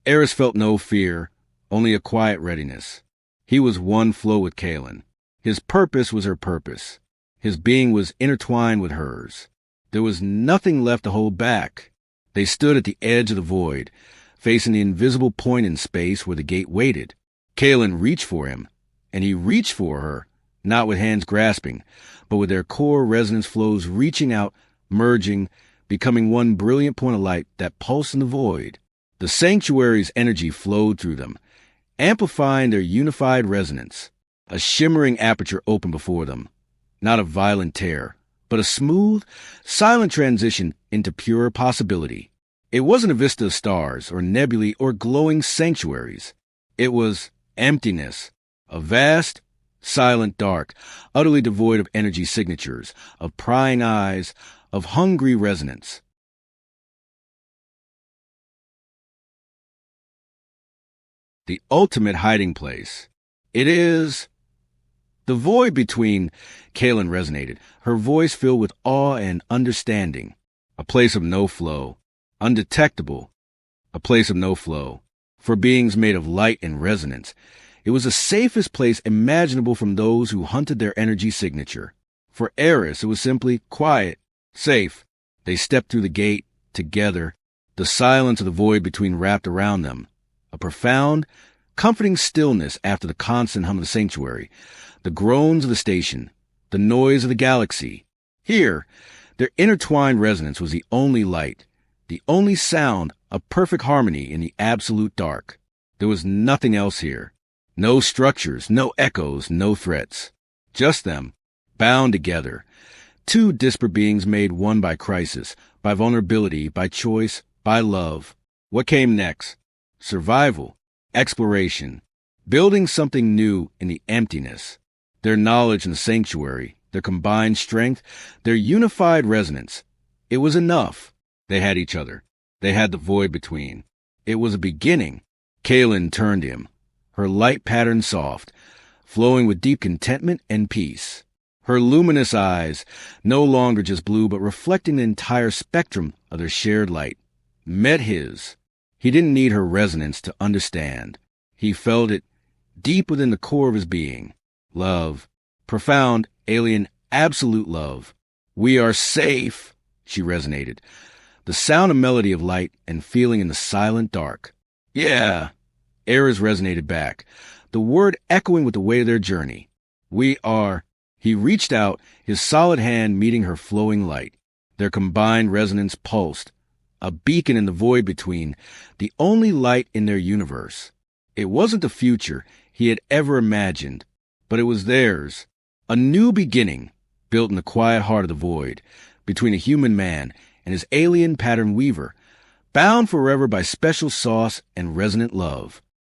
Eris felt no fear, only a quiet readiness. He was one flow with Kalen. His purpose was her purpose. His being was intertwined with hers. There was nothing left to hold back. They stood at the edge of the void, facing the invisible point in space where the gate waited. Kalen reached for him, and he reached for her, not with hands grasping, but with their core resonance flows reaching out, merging, becoming one brilliant point of light that pulsed in the void. The sanctuary's energy flowed through them, amplifying their unified resonance. A shimmering aperture opened before them, not a violent tear, but a smooth, silent transition into pure possibility. It wasn't a vista of stars or nebulae or glowing sanctuaries. It was emptiness, a vast, silent dark, utterly devoid of energy signatures, of prying eyes, of hungry resonance. The ultimate hiding place. It is the void between. Kalen resonated, her voice filled with awe and understanding. A place of no flow, undetectable, a place of no flow. For beings made of light and resonance, it was the safest place imaginable from those who hunted their energy signature. For Eris, it was simply quiet, safe. They stepped through the gate, together, the silence of the void between wrapped around them. A profound, comforting stillness after the constant hum of the sanctuary, the groans of the station, the noise of the galaxy. Here, their intertwined resonance was the only light, the only sound of perfect harmony in the absolute dark. There was nothing else here. No structures, no echoes, no threats. Just them, bound together. Two disparate beings made one by crisis, by vulnerability, by choice, by love. What came next? Survival, exploration, building something new in the emptiness. Their knowledge in the sanctuary, their combined strength, their unified resonance. It was enough. They had each other. They had the void between. It was a beginning. Kaylin turned him, her light pattern soft, flowing with deep contentment and peace. Her luminous eyes, no longer just blue but reflecting the entire spectrum of their shared light, met his. He didn't need her resonance to understand. He felt it deep within the core of his being. Love. Profound, alien, absolute love. We are safe, she resonated. The sound and melody of light and feeling in the silent dark. Yeah, Eris resonated back, the word echoing with the weight of their journey. We are. He reached out, his solid hand meeting her flowing light. Their combined resonance pulsed, a beacon in the void between, the only light in their universe. It wasn't the future he had ever imagined, but it was theirs. A new beginning, built in the quiet heart of the void, between a human man and his alien pattern weaver, bound forever by special sauce and resonant love.